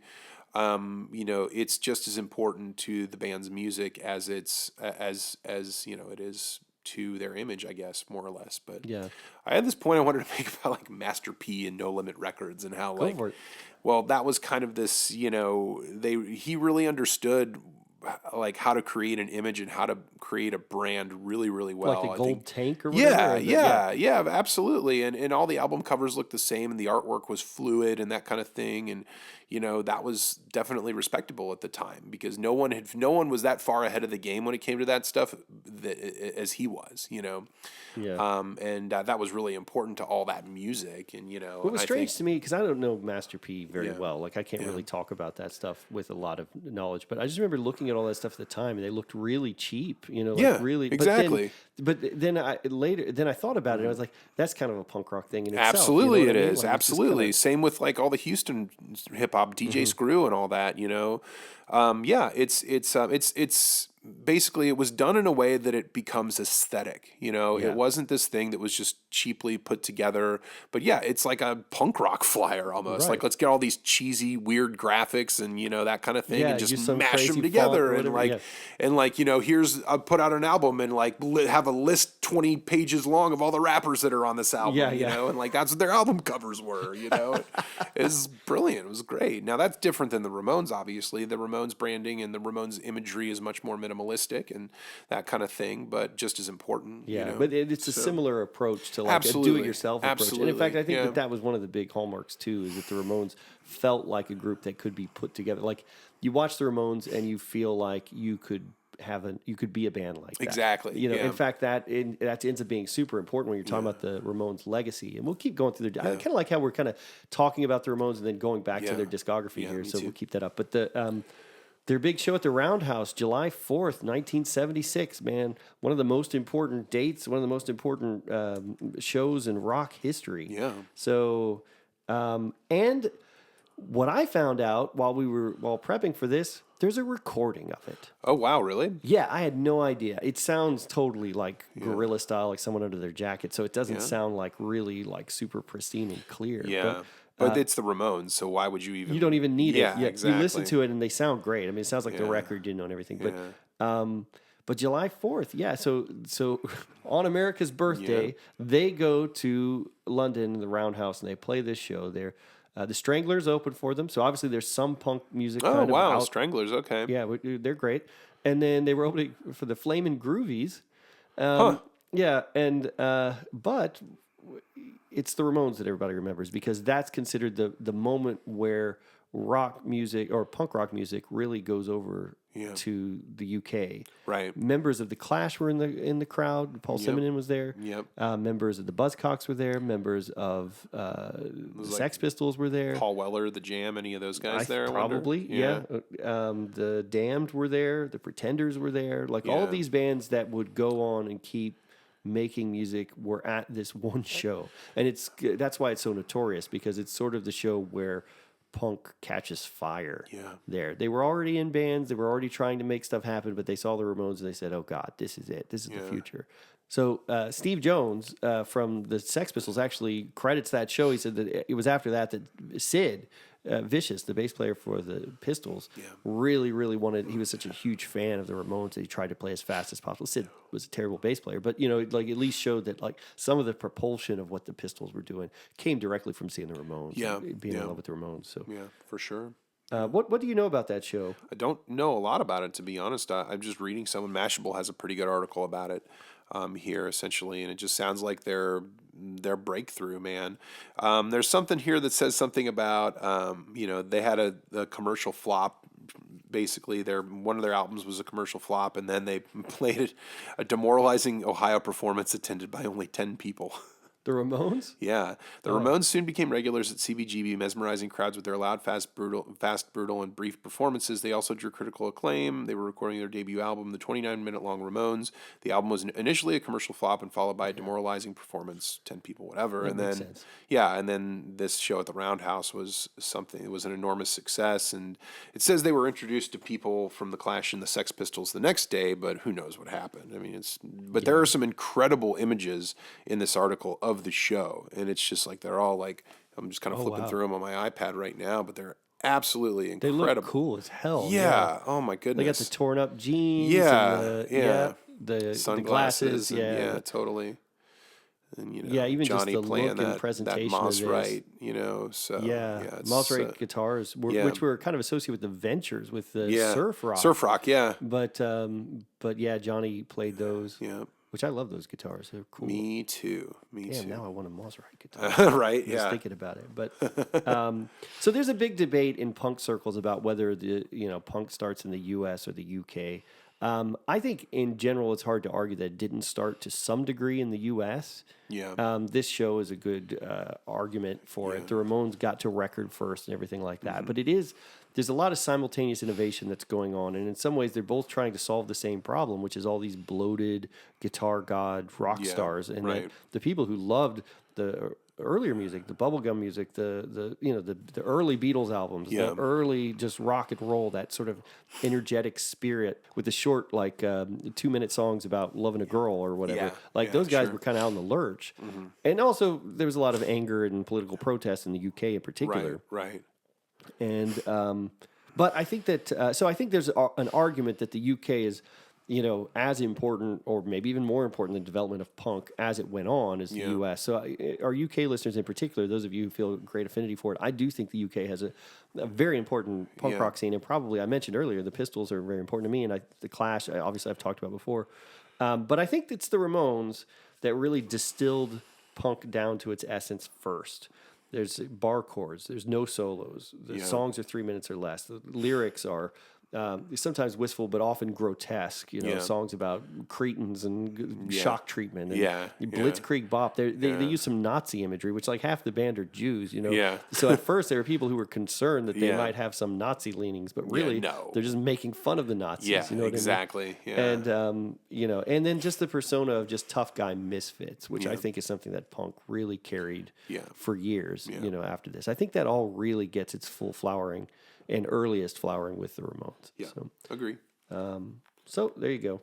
you know, it's just as important to the band's music as you know it is to their image, I guess, more or less. But I had this point I wanted to make about like Master P and No Limit Records and how well, that was kind of this, you know, he really understood like how to create an image and how to create a brand really, really well. Like the gold tank or whatever? Yeah, absolutely. And all the album covers looked the same and the artwork was fluid and that kind of thing. And, you know, that was definitely respectable at the time because no one was that far ahead of the game when it came to that stuff as he was, you know. Yeah. And that was really important to all that music. And, you know. What was strange to me, because I don't know Master P very well. Like, I can't really talk about that stuff with a lot of knowledge. But I just remember looking at all that stuff at the time, and they looked really cheap, you know. Like really, exactly. But then I thought about it, and I was like, that's kind of a punk rock thing in itself. Absolutely, you know it is. Like, absolutely. Kinda... Same with like all the Houston hip hop, DJ Screw and all that, you know. It's basically it was done in a way that it becomes aesthetic, you know. It wasn't this thing that was just cheaply put together, but it's like a punk rock flyer almost. Like, let's get all these cheesy weird graphics and, you know, that kind of thing, and just mash them together and like you know, here's put out an album and like have a list 20 pages long of all the rappers that are on this album, you know, and like that's what their album covers were, you know. It was brilliant. It was great. Now that's different than the Ramones, obviously. The Ramones branding and the Ramones imagery is much more minimalistic and that kind of thing, but just as important. Yeah, you know? but it's a similar approach to like a do-it-yourself approach. And in fact, I think that was one of the big hallmarks too, is that the Ramones felt like a group that could be put together. Like you watch the Ramones and you feel like you could be a band like that. Exactly. You know, in fact, that ends up being super important when you're talking about the Ramones legacy. And we'll keep going through their. I kind of like how we're kind of talking about the Ramones and then going back to their discography here. So we'll keep that up. But their big show at the Roundhouse, July 4th, 1976, man. One of the most important dates, one of the most important shows in rock history. Yeah. So, and What I found out while prepping for this, there's a recording of it. Oh, wow, really? Yeah, I had no idea. It sounds totally like guerrilla style, like someone under their jacket. So it doesn't sound like really like super pristine and clear. Yeah. But it's the Ramones, so why would you even... You don't even need it. Yeah, exactly. You listen to it and they sound great. I mean, it sounds like the record, and everything. But July 4th, so on America's birthday, they go to London, the Roundhouse, and they play this show there. The Stranglers open for them, so obviously there's some punk music. Oh, kind of wow, out. Stranglers, okay. Yeah, they're great. And then they were opening for the Flamin' Groovies. Yeah, and but it's the Ramones that everybody remembers because that's considered the moment where rock music or punk rock music really goes over to the UK. Right. Members of the Clash were in the crowd. Paul Simonon was there. Yep. Members of the Buzzcocks were there. Members of the Sex Pistols were there. Paul Weller, the Jam, any of those guys there? Probably, yeah. The Damned were there. The Pretenders were there. Like all of these bands that would go on and keep making music were at this one show, and that's why it's so notorious because it's sort of the show where punk catches fire. There they were already in bands, they were already trying to make stuff happen, but they saw the Ramones and they said, oh god, this is it, this is the future. So Steve Jones from the Sex Pistols actually credits that show. He said that it was after that Sid Vicious, the bass player for the Pistols, really, really wanted. He was such a huge fan of the Ramones that he tried to play as fast as possible. Sid was a terrible bass player, but like at least showed that like some of the propulsion of what the Pistols were doing came directly from seeing the Ramones, being in love with the Ramones. So for sure. What do you know about that show? I don't know a lot about it, to be honest. I'm just reading someone. Mashable has a pretty good article about it here, essentially, and it just sounds like their breakthrough, man. There's something here that says something about, they had a commercial flop. Basically, one of their albums was a commercial flop, and then they played a demoralizing Ohio performance attended by only 10 people. The Ramones? Yeah. The Ramones soon became regulars at CBGB, mesmerizing crowds with their loud, fast, brutal, and brief performances. They also drew critical acclaim. They were recording their debut album, the 29-minute-long Ramones. The album was initially a commercial flop and followed by a demoralizing performance, 10 people, whatever. That makes then, sense. and then this show at the Roundhouse was something. It was an enormous success, and it says they were introduced to people from the Clash and the Sex Pistols the next day, but who knows what happened? I mean, there are some incredible images in this article of the show, and it's just like they're all like, I'm just kind of flipping through them on my iPad right now, but they're absolutely incredible. They look cool as hell. Yeah. Oh my goodness. They got the torn up jeans. Yeah. And the sunglasses. The glasses. And, totally. And even Johnny just the playing look and presentation that Moss of Right, so Moss Right guitars, which were kind of associated with the Ventures, with the surf rock. Surf rock, yeah. But Johnny played those. Yeah. Which I love those guitars. They're cool. Me too. Damn, now I want a Moss Right guitar. Right, Just thinking about it. But so there's a big debate in punk circles about whether punk starts in the U.S. or the U.K. I think in general it's hard to argue that it didn't start to some degree in the U.S. Yeah. This show is a good argument for it. The Ramones got to record first and everything like that. But there's a lot of simultaneous innovation that's going on. And in some ways, they're both trying to solve the same problem, which is all these bloated guitar god rock stars. And that the people who loved the earlier music, the bubblegum music, the early Beatles albums, the early just rock and roll, that sort of energetic spirit with the short 2-minute songs about loving a girl or whatever. Those guys were kind of out in the lurch. And also there was a lot of anger and political protest in the UK in particular. Right. And but I think that I think there's an argument that the UK is as important or maybe even more important in the development of punk as it went on as the US. So our UK listeners in particular, those of you who feel great affinity for it, I do think the UK has a very important punk rock scene. And probably, I mentioned earlier, the Pistols are very important to me, and the Clash, obviously I've talked about before. But I think it's the Ramones that really distilled punk down to its essence first. There's bar chords. There's no solos. The songs are 3 minutes or less. The lyrics are sometimes wistful, but often grotesque. Songs about cretins and shock treatment. And Blitzkrieg Bop. They use some Nazi imagery, which like half the band are Jews. So at first there were people who were concerned that they might have some Nazi leanings, but really they're just making fun of the Nazis. Yeah, you know what exactly. I mean? Yeah. And and then just the persona of just tough guy misfits, which I think is something that punk really carried for years. After this, I think that all really gets its full flowering and earliest flowering with the Ramones. Yeah, So, agree. So there you go.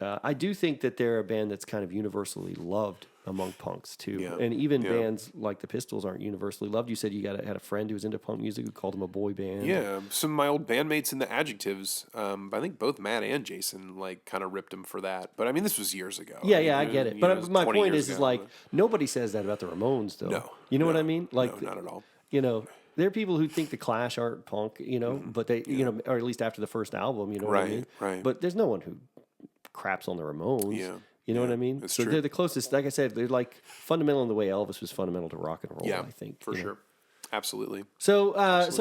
I do think that they're a band that's kind of universally loved among punks too, and even bands like the Pistols aren't universally loved. You said you had a friend who was into punk music who called them a boy band. Yeah, some of my old bandmates in the Adjectives. I think both Matt and Jason like kind of ripped them for that. But I mean, this was years ago. Yeah, I get it. But my point is like nobody says that about the Ramones, though. No, you know what I mean? Like, no, not at all. There are people who think the Clash aren't punk, but they, or at least after the first album, what I mean? Right. But there's no one who craps on the Ramones. Yeah. You know what I mean? That's so true. they're the closest, like I said, they're like fundamental in the way Elvis was fundamental to rock and roll, Yeah, I think. for sure. Absolutely. So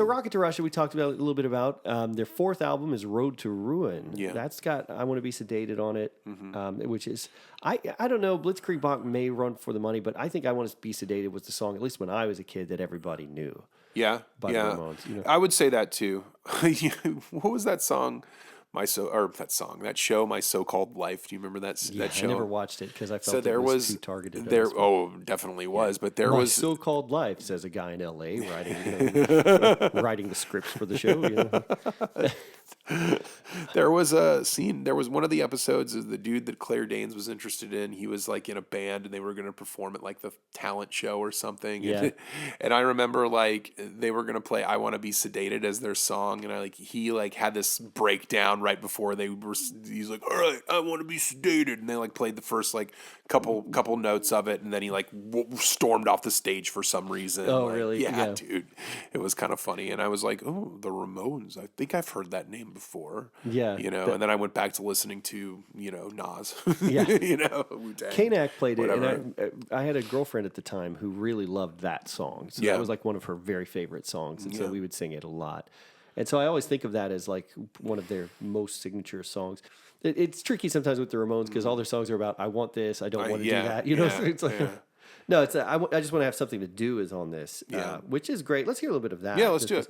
Rocket to Russia, we talked about a little bit about. Their fourth album is Road to Ruin. Yeah. That's got I Want to Be Sedated on it, which is, I don't know, Blitzkrieg Bop may run for the money, but I think I Want to Be Sedated was the song, at least when I was a kid, that everybody knew. Yeah, by the Ramones. I would say that too. What was that song? That show, My So-Called Life. Do you remember that show? I never watched it because I felt there it was too targeted. targeted. Definitely was. But there My was So-Called Life, says a guy in L.A. writing the scripts for the show. There was a scene. There was one of the episodes of the dude that Claire Danes was interested in. He was like in a band and they were going to perform at like the talent show or something. Yeah. And I remember like they were going to play "I Want to Be Sedated" as their song, and he had this breakdown right before they were. He's like, "All right, I want to be sedated," and they like played the first like couple notes of it, and then he like stormed off the stage for some reason. Oh, like, really? Yeah, dude, it was kind of funny, and I was like, "Oh, the Ramones. I think I've heard that name before." Yeah, and then I went back to listening to Nas. Yeah, Wu-Tang, Kanak played whatever. it, and I had a girlfriend at the time who really loved that song. So that was like one of her very favorite songs, and so we would sing it a lot. And so I always think of that as like one of their most signature songs. It's tricky sometimes with the Ramones because all their songs are about I want this, I don't want to do that. So it's like no, it's I just want to have something to do is on this, which is great. Let's hear a little bit of that. Yeah, let's do it.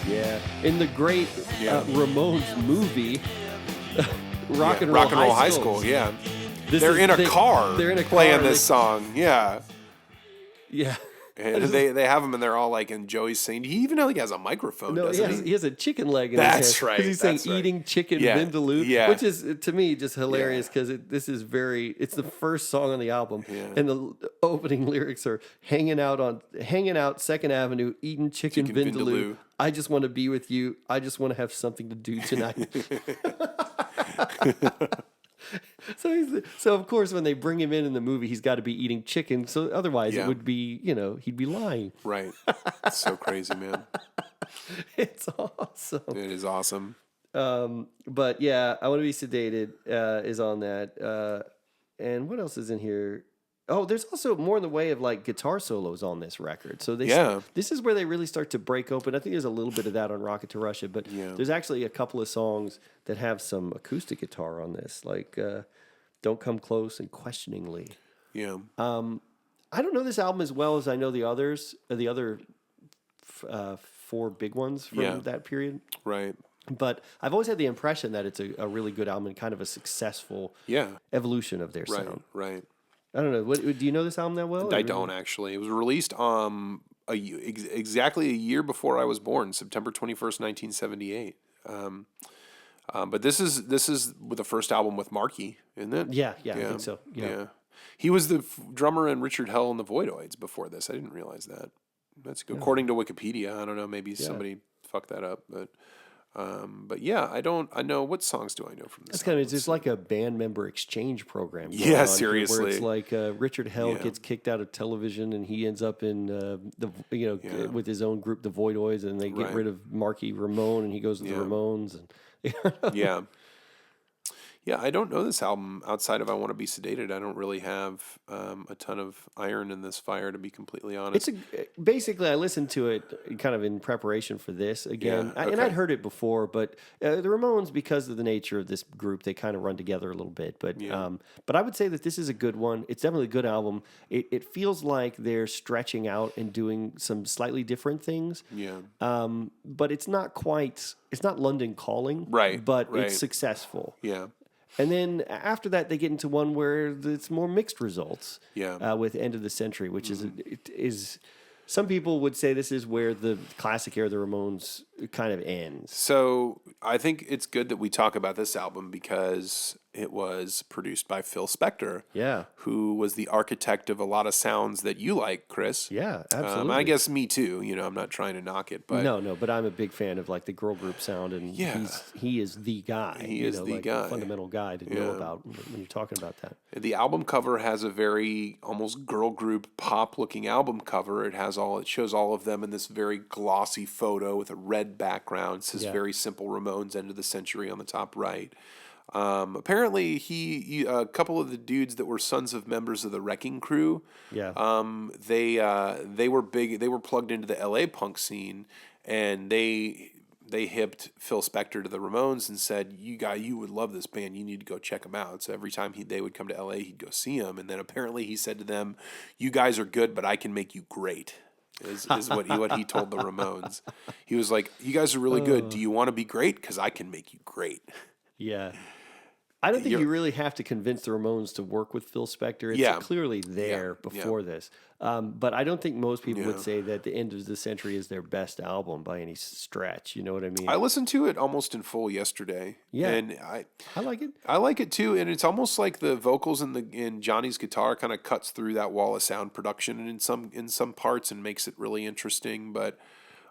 Yeah, in the great Ramones movie, Rock and Roll High School. Yeah, they're in a car playing this song. Yeah. Yeah. And they have him, and they're all like, and Joey's saying, he even has a microphone, doesn't he? He has a chicken leg in That's his head. right. Because he's saying eating chicken vindaloo, which is, to me, just hilarious because this is it's the first song on the album. Yeah. And the opening lyrics are hanging out 2nd Avenue, eating chicken vindaloo. I just want to be with you. I just want to have something to do tonight. So of course when they bring him in the movie, he's got to be eating chicken. So otherwise it would be, he'd be lying. Right. It's so crazy, man. It's awesome. It is awesome. But yeah, I Want to Be Sedated is on that. And what else is in here? Oh, there's also more in the way of like guitar solos on this record. So this is where they really start to break open. I think there's a little bit of that on Rocket to Russia, but there's actually a couple of songs that have some acoustic guitar on this, like Don't Come Close and Questioningly. Yeah. I don't know this album as well as I know the other 4 big ones from that period. Right. But I've always had the impression that it's a really good album and kind of a successful evolution of their sound. Right. I don't know. Do you know this album that well? I don't actually. It was released exactly a year before I was born, September 21st, 1978. But this is the first album with Marky, isn't it? Yeah, I think so. Yeah. He was the drummer in Richard Hell and the Voidoids before this. I didn't realize that. That's good. According to Wikipedia. I don't know. Maybe somebody fucked that up, but yeah, I know what songs do I know from this? It's just like a band member exchange program. Yeah, seriously. Where it's like Richard Hell gets kicked out of television and he ends up in with his own group, the Voidoids, and they get rid of Marky Ramone and he goes to the Ramones. And Yeah, I don't know this album outside of I Want to Be Sedated. I don't really have a ton of iron in this fire, to be completely honest. Basically, I listened to it kind of in preparation for this again. Yeah, And okay. I'd heard it before, but the Ramones, because of the nature of this group, they kind of run together a little bit. But I would say that this is a good one. It's definitely a good album. It feels like they're stretching out and doing some slightly different things. Yeah. But it's not London Calling. Right, But right. it's successful. Yeah. And then after that, they get into one where it's more mixed results. Yeah. With End of the Century, which is some people would say this is where the classic era of the Ramones kind of ends. So I think it's good that we talk about this album because it was produced by Phil Spector. Yeah. Who was the architect of a lot of sounds that you like, Chris. Yeah, absolutely. I guess me too. I'm not trying to knock it, but no, but I'm a big fan of like the girl group sound, and he is the guy. He is the guy, fundamental guy to know about when you're talking about that. The album cover has a very almost girl group pop looking album cover. It shows all of them in this very glossy photo with a red background. It says very simple Ramones, End of the Century on the top right. Apparently, a couple of the dudes that were sons of members of the Wrecking Crew, they were big. They were plugged into the LA punk scene, and they hipped Phil Spector to the Ramones and said, you would love this band. You need to go check them out. So every time they would come to LA, he'd go see them. And then apparently he said to them, "You guys are good, but I can make you great." Is what he told the Ramones. He was like, "You guys are really good. Do you want to be great? Because I can make you great." Yeah. I don't think you really have to convince the Ramones to work with Phil Spector. It's clearly there before this. But I don't think most people would say that the End of the Century is their best album by any stretch. You know what I mean? I listened to it almost in full yesterday. Yeah. And I like it. I like it too. And it's almost like the vocals in Johnny's guitar kind of cuts through that wall of sound production in some parts and makes it really interesting. But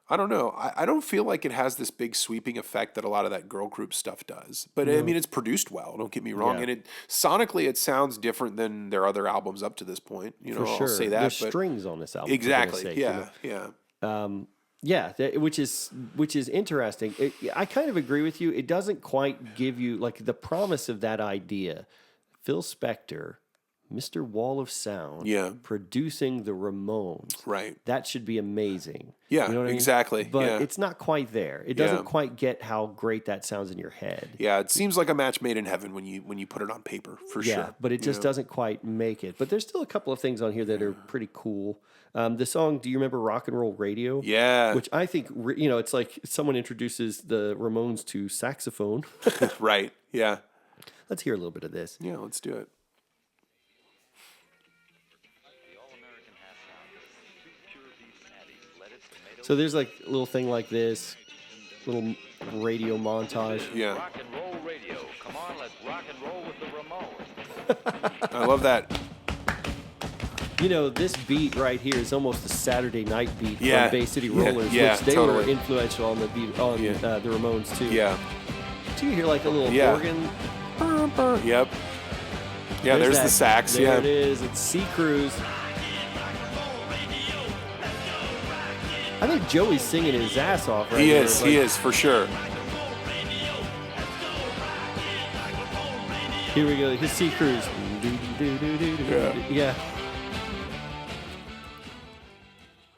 I don't know. I don't feel like it has this big sweeping effect that a lot of that girl group stuff does. But I mean, it's produced well. Don't get me wrong. Yeah. And sonically, it sounds different than their other albums up to this point. For sure. I'll say that. There's strings on this album. Exactly. For Yeah. Yeah, which is interesting. I kind of agree with you. It doesn't quite give you like the promise of that idea. Phil Spector, Mr. Wall of Sound, producing the Ramones. Right. That should be amazing. Yeah, you know what exactly. I mean? But it's not quite there. It doesn't quite get how great that sounds in your head. Yeah, it seems like a match made in heaven when you put it on paper, for sure. Yeah, but it just doesn't quite make it. But there's still a couple of things on here that are pretty cool. The song, do you remember Rock and Roll Radio? Yeah. Which I think, it's like someone introduces the Ramones to saxophone. Right, yeah. Let's hear a little bit of this. Yeah, let's do it. So there's like a little thing like this, little radio montage. Yeah. Rock and roll radio. Come on, let's rock and roll with the Ramones. I love that. This beat right here is almost a Saturday night beat Yeah. from Bay City Yeah. Rollers, Yeah, which they totally. were influential on the beat on the Ramones too. Yeah. Do you hear like a little Yeah. organ? Yep. Yeah, there's the sax. There it is. It's Sea Cruise. I think Joey's singing his ass off right He here. is. He is, for sure. Here we go. His Sea Cruise. Yeah.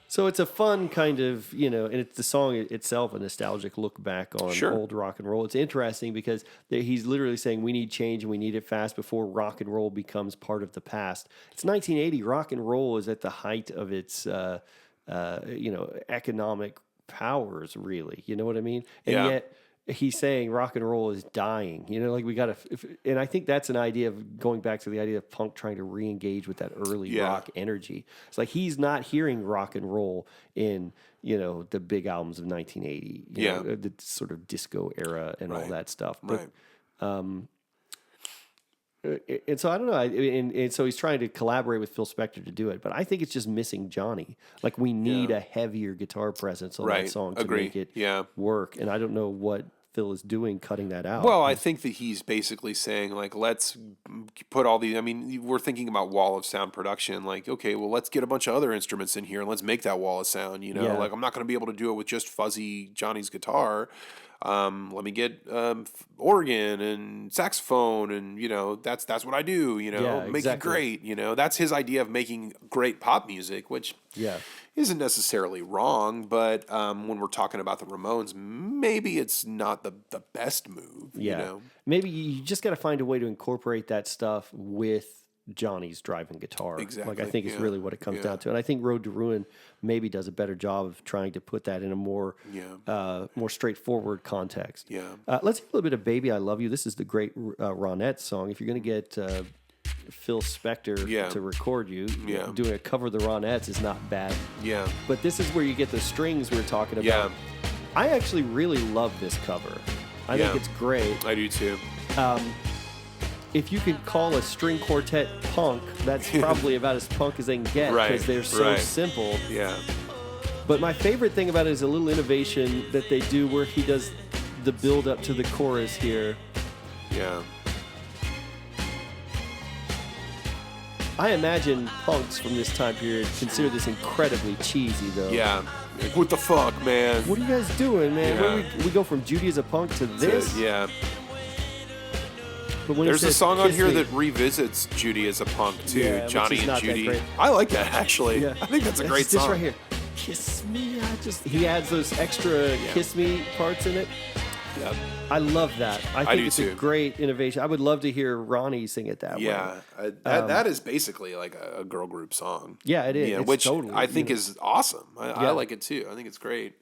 So it's a fun kind of, and it's the song itself a nostalgic look back on old rock and roll. It's interesting because he's literally saying we need change and we need it fast before rock and roll becomes part of the past. It's 1980. Rock and roll is at the height of its, economic powers, really. You know what I mean? And yet he's saying rock and roll is dying. We got to, and I think that's an idea of going back to the idea of punk trying to re-engage with that early rock energy. It's like he's not hearing rock and roll in, the big albums of 1980, the sort of disco era and all that stuff. But, and so I don't know. And so he's trying to collaborate with Phil Spector to do it, but I think it's just missing Johnny. Like we need a heavier guitar presence on that song to make it work. And I don't know what Phil is doing cutting that out. Well, I think that he's basically saying like, let's put all the. I mean, we're thinking about wall of sound production. Like, okay, well, let's get a bunch of other instruments in here and let's make that wall of sound. Like I'm not going to be able to do it with just fuzzy Johnny's guitar. let me get organ and saxophone, and that's what I do. Make it great. That's his idea of making great pop music, which isn't necessarily wrong. But when we're talking about the Ramones, maybe it's not the best move. Maybe you just got to find a way to incorporate that stuff with Johnny's driving guitar. Exactly. I think is really what it comes down to. And I think Road to Ruin maybe does a better job of trying to put that in a more straightforward context. Let's hear a little bit of Baby I Love You. This is the great Ronettes song. If you're going to get Phil Spector to record you, doing a cover of the Ronettes is not bad. But this is where you get the strings we were talking about. I actually really love this cover. I think it's great. I do too. If you could call a string quartet punk, that's probably about as punk as they can get because they're so simple. But my favorite thing about it is a little innovation that they do where he does the build up to the chorus here. I imagine punks from this time period consider this incredibly cheesy, though. Like, what the fuck, man? What are you guys doing, man? Where we go from Judy as a punk to this? But when there's a song on here that revisits Judy as a punk too, Johnny and Judy. I like that actually. I think that's a great song. This right here, Kiss Me. He adds those extra Kiss Me parts in it. I love that. I think it's a great innovation. I would love to hear Ronnie sing it that way. That is basically like a girl group song. Yeah, it is. Which totally, I think is awesome. I like it too. I think it's great.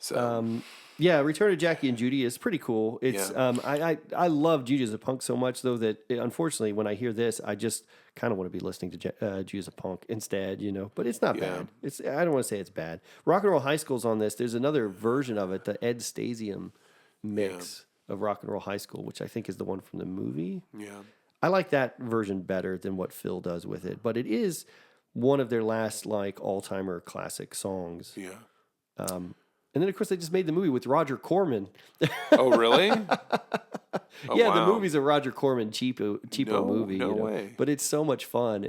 So. Return of Jackie and Judy is pretty cool. It's I love Judy as a punk so much though that unfortunately when I hear this I just kind of want to be listening to Judy as a punk instead, But it's not bad. I don't want to say it's bad. Rock and Roll High School's on this. There's another version of it, the Ed Stasium mix of Rock and Roll High School, which I think is the one from the movie. I like that version better than what Phil does with it, but it is one of their last like all-timer classic songs. And then, of course, they just made the movie with Roger Corman. Oh, really? The movie's a Roger Corman cheapo movie. No way. But it's so much fun.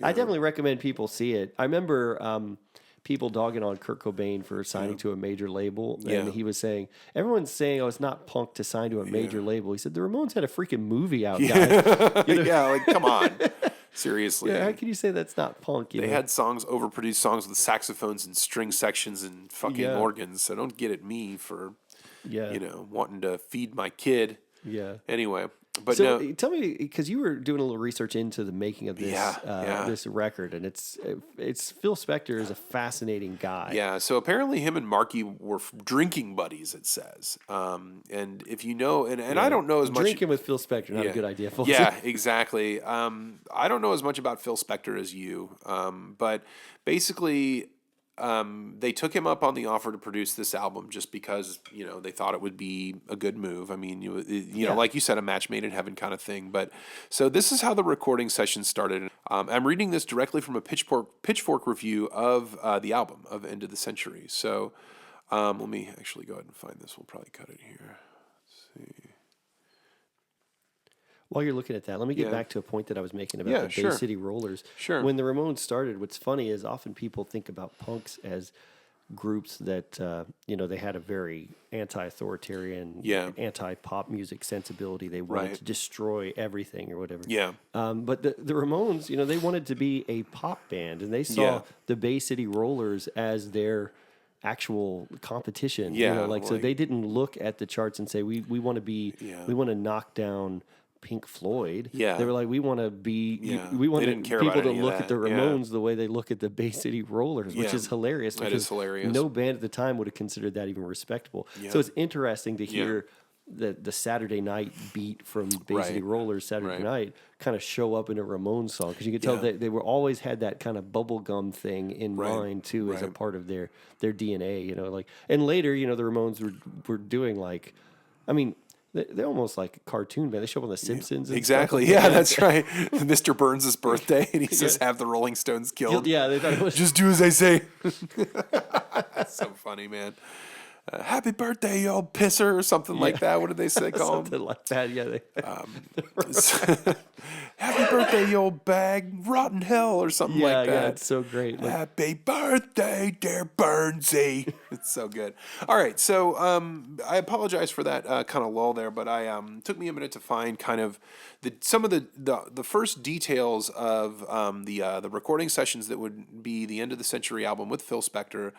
I definitely recommend people see it. I remember people dogging on Kurt Cobain for signing to a major label. And he was saying, everyone's saying, it's not punk to sign to a major label. He said, the Ramones had a freaking movie out, guys. Come on. Seriously. How can you say that's not punk? They had overproduced songs with saxophones and string sections and fucking organs. So don't get at me for, wanting to feed my kid. Anyway, but so tell me, because you were doing a little research into the making of this this record, and it's Phil Spector is a fascinating guy. So apparently him and Marky were drinking buddies. It says, and if you know, and I don't know as much. Drinking with Phil Spector, not a good idea. Folks. Exactly. I don't know as much about Phil Spector as you, but basically. They took him up on the offer to produce this album just because, they thought it would be a good move. I mean, like you said, a match made in heaven kind of thing. But so this is how the recording session started. I'm reading this directly from a Pitchfork review of the album of End of the Century. So let me actually go ahead and find this. We'll probably cut it here. Let's see. While you're looking at that, let me get back to a point that I was making about the Bay City Rollers. When the Ramones started, what's funny is often people think about punks as groups that, they had a very anti-authoritarian, anti-pop music sensibility. They wanted to destroy everything or whatever. But the Ramones, they wanted to be a pop band, and they saw the Bay City Rollers as their actual competition. So they didn't look at the charts and say, we want to be, we want to knock down Pink Floyd. They were like, we want to be, we want people to look at the Ramones the way they look at the Bay City Rollers, which is hilarious. That is hilarious. No band at the time would have considered that even respectable. So it's interesting to hear the Saturday night beat from Bay City Rollers Saturday night kind of show up in a Ramones song, because you could tell that they were always had that kind of bubblegum thing in mind too as a part of their DNA. And later, the Ramones were doing they're almost like a cartoon band. They show up on The Simpsons. And stuff. That's right. Mr. Burns' birthday, and he says, "Have the Rolling Stones killed." They thought it was just do as I say. That's so funny, man. Happy birthday, you old pisser, or something like that. What did they say? Call something like that. Happy birthday, you old bag, rotten hell, or something like that. Yeah, it's so great. Like, Happy birthday, dear Burnsy. It's so good. All right, so I apologize for that kind of lull there, but I took me a minute to find kind of some of the first details of the recording sessions that would be the End of the Century album with Phil Spector.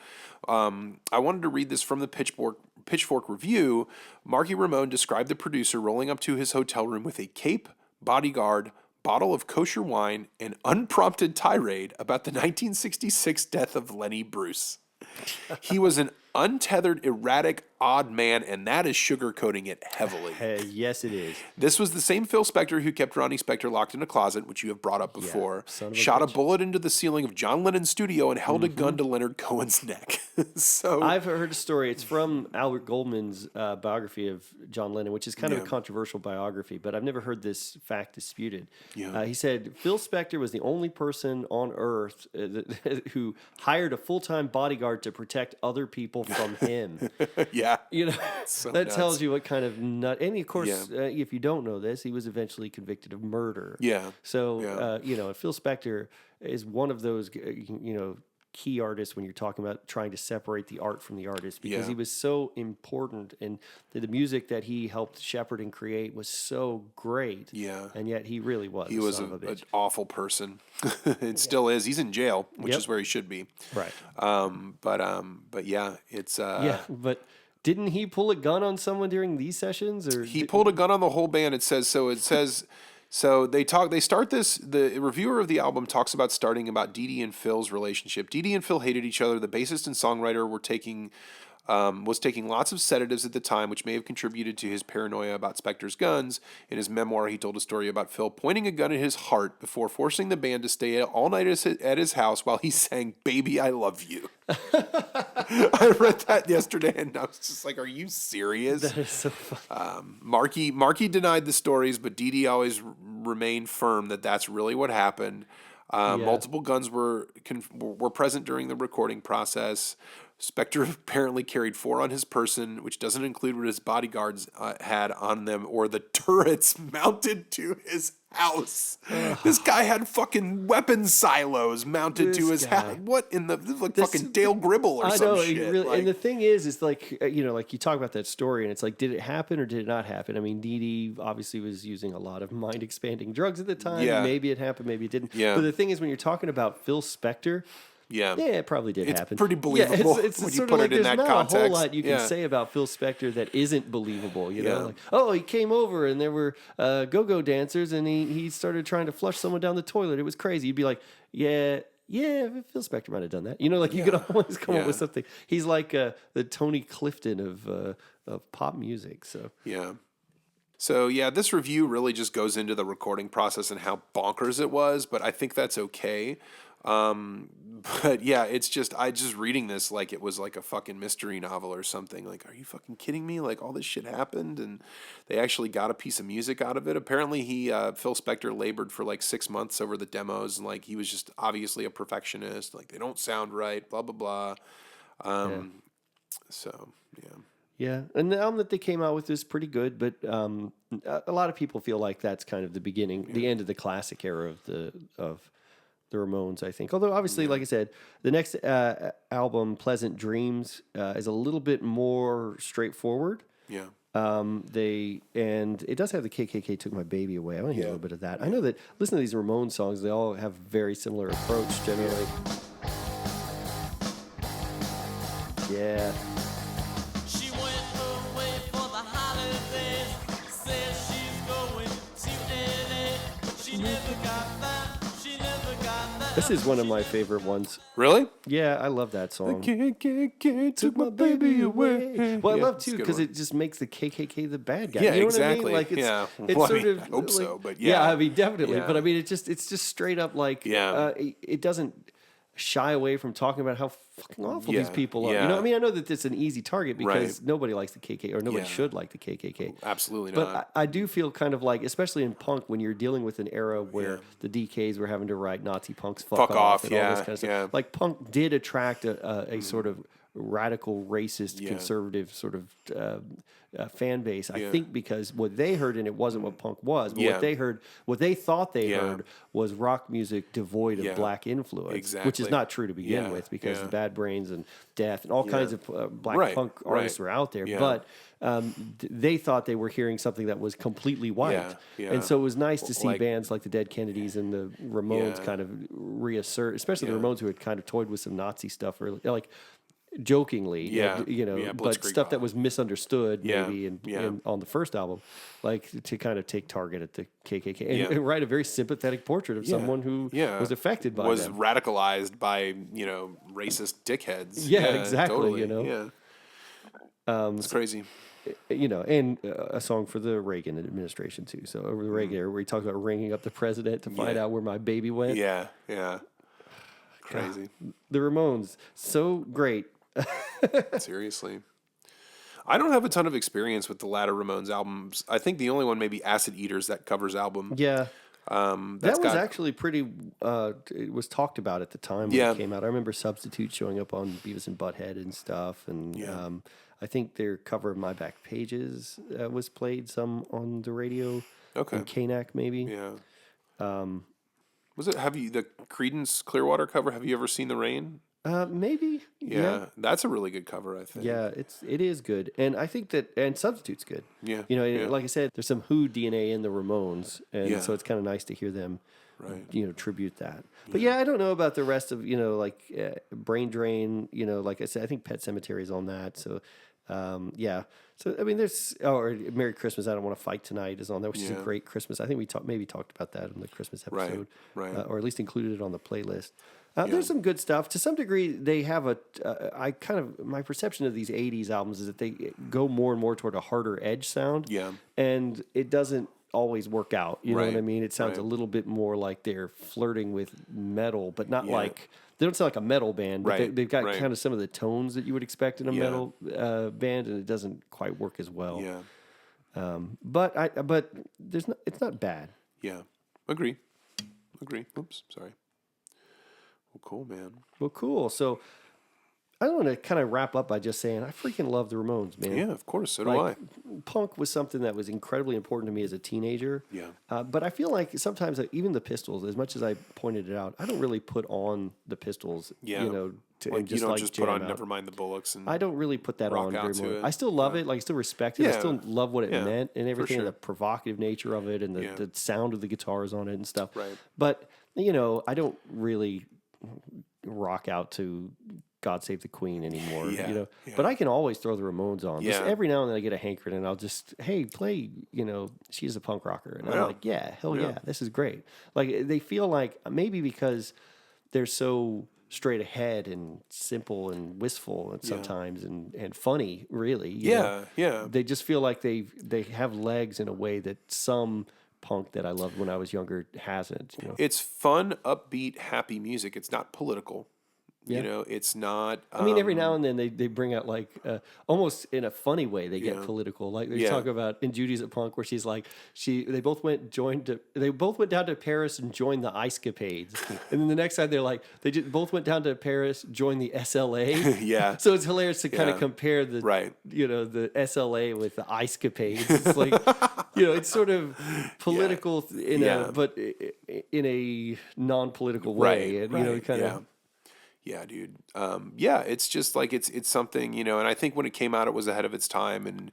I wanted to read this from the Pitchfork review. Marky Ramone described the producer rolling up to his hotel room with a cape, bodyguard, bottle of kosher wine, and unprompted tirade about the 1966 death of Lenny Bruce. He was an untethered, erratic, odd man, and that is sugarcoating it heavily. Yes, it is. This was the same Phil Spector who kept Ronnie Spector locked in a closet, which you have brought up before, shot a bullet into the ceiling of John Lennon's studio, and held a gun to Leonard Cohen's neck. So I've heard a story. It's from Albert Goldman's biography of John Lennon, which is kind of a controversial biography, but I've never heard this fact disputed. Yeah. He said Phil Spector was the only person on earth who hired a full-time bodyguard to protect other people from him. Yeah. You know, So that nuts. tells you what kind of nut. And of course, if you don't know this, he was eventually convicted of murder. Yeah. So, you know, Phil Spector is one of those, you know, key artists when you're talking about trying to separate the art from the artist, because he was so important, and the music that he helped shepherd and create was so great. Yeah. And yet he really was. He was an awful person. It still is. He's in jail, which is where he should be. Right. But yeah, it's but didn't he pull a gun on someone during these sessions, or he pulled a gun on the whole band? It says so. It says so. They start this. The reviewer of the album talks about starting about Dee Dee and Phil's relationship. Dee Dee and Phil hated each other. The bassist and songwriter was taking lots of sedatives at the time, which may have contributed to his paranoia about Spector's guns. In his memoir, he told a story about Phil pointing a gun at his heart before forcing the band to stay all night at his house while he sang "Baby, I Love You." I read that yesterday, and I was just like, "Are you serious?" That is so funny. Marky denied the stories, but Dee Dee always remained firm that that's really what happened. Multiple guns were present during the recording process. Spector apparently carried 4 on his person, which doesn't include what his bodyguards had on them or the turrets mounted to his house. This guy had fucking weapon silos mounted to his house. What in the fucking Dale Gribble or some shit? Really, and the thing is like, you know, like you talk about that story, and it's like, did it happen or did it not happen? I mean, Dee Dee obviously was using a lot of mind-expanding drugs at the time. Yeah. Maybe it happened, maybe it didn't. Yeah. But the thing is, when you're talking about Phil Spector, yeah, it probably did happen. It's pretty believable it's when you put it in that context. There's not a whole lot you can say about Phil Spector that isn't believable. You know, like, oh, he came over and there were go-go dancers, and he started trying to flush someone down the toilet. It was crazy. You'd be like, yeah, Phil Spector might have done that. You know, like you could always come up with something. He's like the Tony Clifton of pop music. So this review really just goes into the recording process and how bonkers it was, but I think that's okay. But yeah, it's just, I just reading this like it was like a fucking mystery novel or something. Like, are you fucking kidding me? Like, all this shit happened and they actually got a piece of music out of it. Apparently Phil Spector labored for like 6 months over the demos, and like he was just obviously a perfectionist. Like, they don't sound right, blah, blah, blah. So, yeah. Yeah, and the album that they came out with is pretty good, but a lot of people feel like that's kind of the beginning, the end of the classic era of the Ramones, I think. Although, obviously, like I said, the next album, Pleasant Dreams, is a little bit more straightforward. Yeah. And it does have the KKK Took My Baby Away. I want to hear a little bit of that. I know that, listen to these Ramones songs, they all have very similar approach, generally. Yeah. She went away for the holidays. Says she's going to LA. She never got that. This is one of my favorite ones. Really? Yeah, I love that song. The KKK took my baby away. Well, I love too because it just makes the KKK the bad guy. Yeah, you know exactly. What I mean? Like it's well, sort of. I hope like, so, but yeah, I mean definitely. But I mean it's just straight up like it doesn't shy away from talking about how fucking awful these people are. You know, I mean, I know that it's an easy target because nobody likes the KKK, or nobody should like the KKK. Absolutely not. But I do feel kind of like, especially in punk, when you're dealing with an era where the DKs were having to write Nazi punks fuck off and all this kind of stuff. Like, punk did attract a sort of radical, racist, conservative sort of fan base. I think because what they heard in it wasn't what punk was, but what they thought they heard was rock music devoid of black influence, which is not true to begin with, because the Bad Brains and Death and all kinds of black punk artists were out there, but they thought they were hearing something that was completely white. And so it was nice to see bands like the Dead Kennedys and the Ramones kind of reassert, especially the Ramones, who had kind of toyed with some Nazi stuff early, like jokingly, but stuff that was misunderstood maybe in on the first album, like to kind of take target at the KKK and write a very sympathetic portrait of someone who was affected by them. Radicalized by, racist dickheads. Exactly. Totally. It's crazy. And a song for the Reagan administration too. So over the Reagan era, where he talks about ringing up the president to find out where my baby went. Crazy. God, the Ramones, so great. Seriously. I don't have a ton of experience with the latter Ramones albums. I think the only one may be Acid Eaters, that covers album. Yeah. That was actually pretty, it was talked about at the time when it came out. I remember Substitute showing up on Beavis and Butthead and stuff. And I think their cover of My Back Pages was played some on the radio. Okay. In Kanak, maybe. Yeah. Was it, the Creedence Clearwater cover, Have You Ever Seen the Rain? Maybe. Yeah. That's a really good cover, I think. Yeah, it is good. And I think and Substitute's good. Yeah. Like I said, there's some Who DNA in the Ramones, and so it's kind of nice to hear them tribute that. But I don't know about the rest of, Brain Drain, like I said, I think Pet Sematary is on that. So So I mean, there's Merry Christmas, I Don't Want to Fight Tonight is on there, which is a great Christmas. I think we maybe talked about that in the Christmas episode, right. Or at least included it on the playlist. There's some good stuff. To some degree, they have my perception of these 80s albums is that they go more and more toward a harder edge sound. Yeah. And it doesn't always work out. You know what I mean? It sounds a little bit more like they're flirting with metal, but not like, they don't sound like a metal band, but they've got kind of some of the tones that you would expect in a metal band, and it doesn't quite work as well. Yeah. But it's not bad. Yeah. Agree. Oops, sorry. Well, cool, man. Well, cool. So I want to kind of wrap up by just saying I freaking love the Ramones, man. Yeah, of course. So do I. Punk was something that was incredibly important to me as a teenager. Yeah. But I feel like sometimes even the Pistols, as much as I pointed it out, I don't really put on the Pistols. Yeah. You don't just put on Nevermind the Bullocks and I don't really put that on very much. I still love it. Like, I still respect it. I still love what it meant and everything, and the provocative nature of it, and the sound of the guitars on it and stuff. Right. But I don't really rock out to God Save the Queen anymore, But I can always throw the Ramones on. Just every now and then I get a hankering, and I'll just, hey, play, She's a Punk Rocker. And I'm like, hell yeah, this is great. Like, they feel like, maybe because they're so straight ahead and simple and wistful and sometimes and funny, really. They just feel like they have legs in a way that some punk that I loved when I was younger hasn't. It's fun, upbeat, happy music. It's not political. It's not. I mean, every now and then they bring out almost in a funny way they get political. Like they talk about in Judy's at Punk, where she's like they both went down to Paris and joined the Icecapades, and then the next time they're like both went down to Paris, joined the SLA. So it's hilarious to kind of compare the the SLA with the Icecapades. It's like it's sort of political in a non-political way, and kind of. Yeah, dude. It's just like it's something, and I think when it came out, it was ahead of its time, and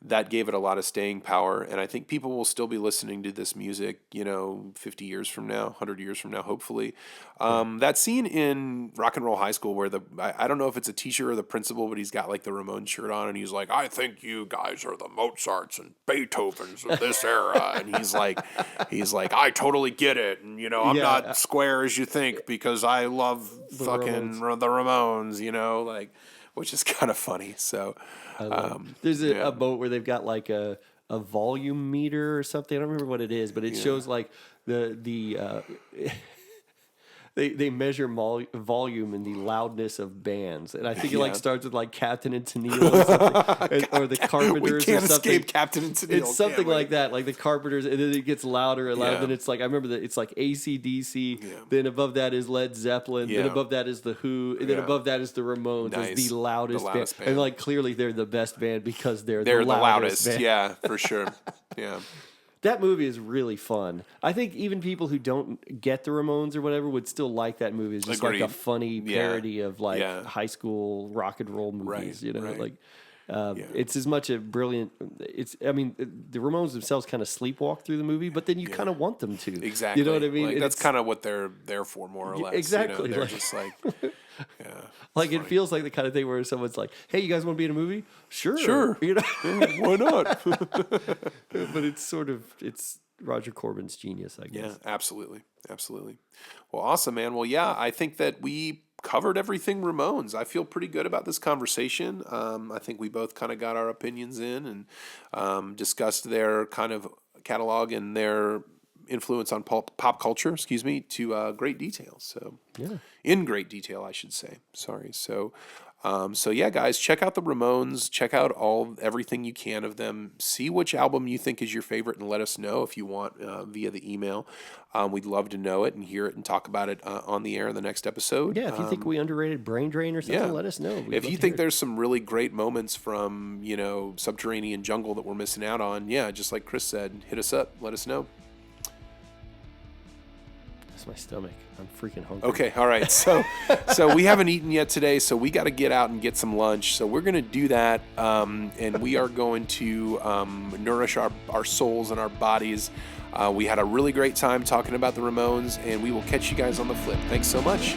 that gave it a lot of staying power. And I think people will still be listening to this music, 50 years from now, 100 years from now, hopefully. That scene in Rock and Roll High School where I don't know if it's a teacher or the principal, but he's got like the Ramones shirt on, and he's like, I think you guys are the Mozarts and Beethovens of this era. And he's like, I totally get it. And, I'm not square as you think because I love the Ramones, which is kind of funny. So there's a boat where they've got like a volume meter or something. I don't remember what it is, but it shows like the they measure volume and the loudness of bands, and I think it like starts with like Captain and Tennille or something, or the Carpenters. We can't or something. escape Captain and Tennille. It's something like that, like the Carpenters, and then it gets louder and louder. Yeah. Then it's like I remember that it's like AC/DC. Then above that is Led Zeppelin. Then above that is the Who. And then above that is the Ramones. Nice. Is the loudest band. band. And like clearly they're the best band because they're the the loudest. Band. Yeah, for sure. Yeah. That movie is really fun. I think even people who don't get the Ramones or whatever would still like that movie. It's just like a funny parody of like high school rock and roll movies. You know, like it's as much a brilliant. I mean, the Ramones themselves kind of sleepwalk through the movie, but then you kind of want them to. Exactly. You know what I mean? Like, that's kind of what they're there for, more or less. Exactly. You know, they're just like. Like it feels like the kind of thing where someone's like, "Hey, you guys want to be in a movie? Sure, you know, why not?" But it's Roger Corbin's genius, I guess. Yeah, absolutely. Well, awesome, man. Well, yeah, I think that we covered everything Ramones. I feel pretty good about this conversation. I think we both kind of got our opinions in and discussed their kind of catalog and their influence on pop culture, to great detail. So in great detail, I should say. Sorry. So yeah, guys, check out the Ramones. Check out everything you can of them. See which album you think is your favorite, and let us know if you want via the email. We'd love to know it and hear it and talk about it on the air in the next episode. Yeah, if you think we underrated Brain Drain or something, let us know. If you think there's some really great moments from Subterranean Jungle that we're missing out on, just like Kris said, hit us up. Let us know. My stomach. I'm freaking hungry. Okay, all right. So we haven't eaten yet today, so we got to get out and get some lunch. So we're going to do that, and we are going to nourish our souls and our bodies. We had a really great time talking about the Ramones, and we will catch you guys on the flip. Thanks so much.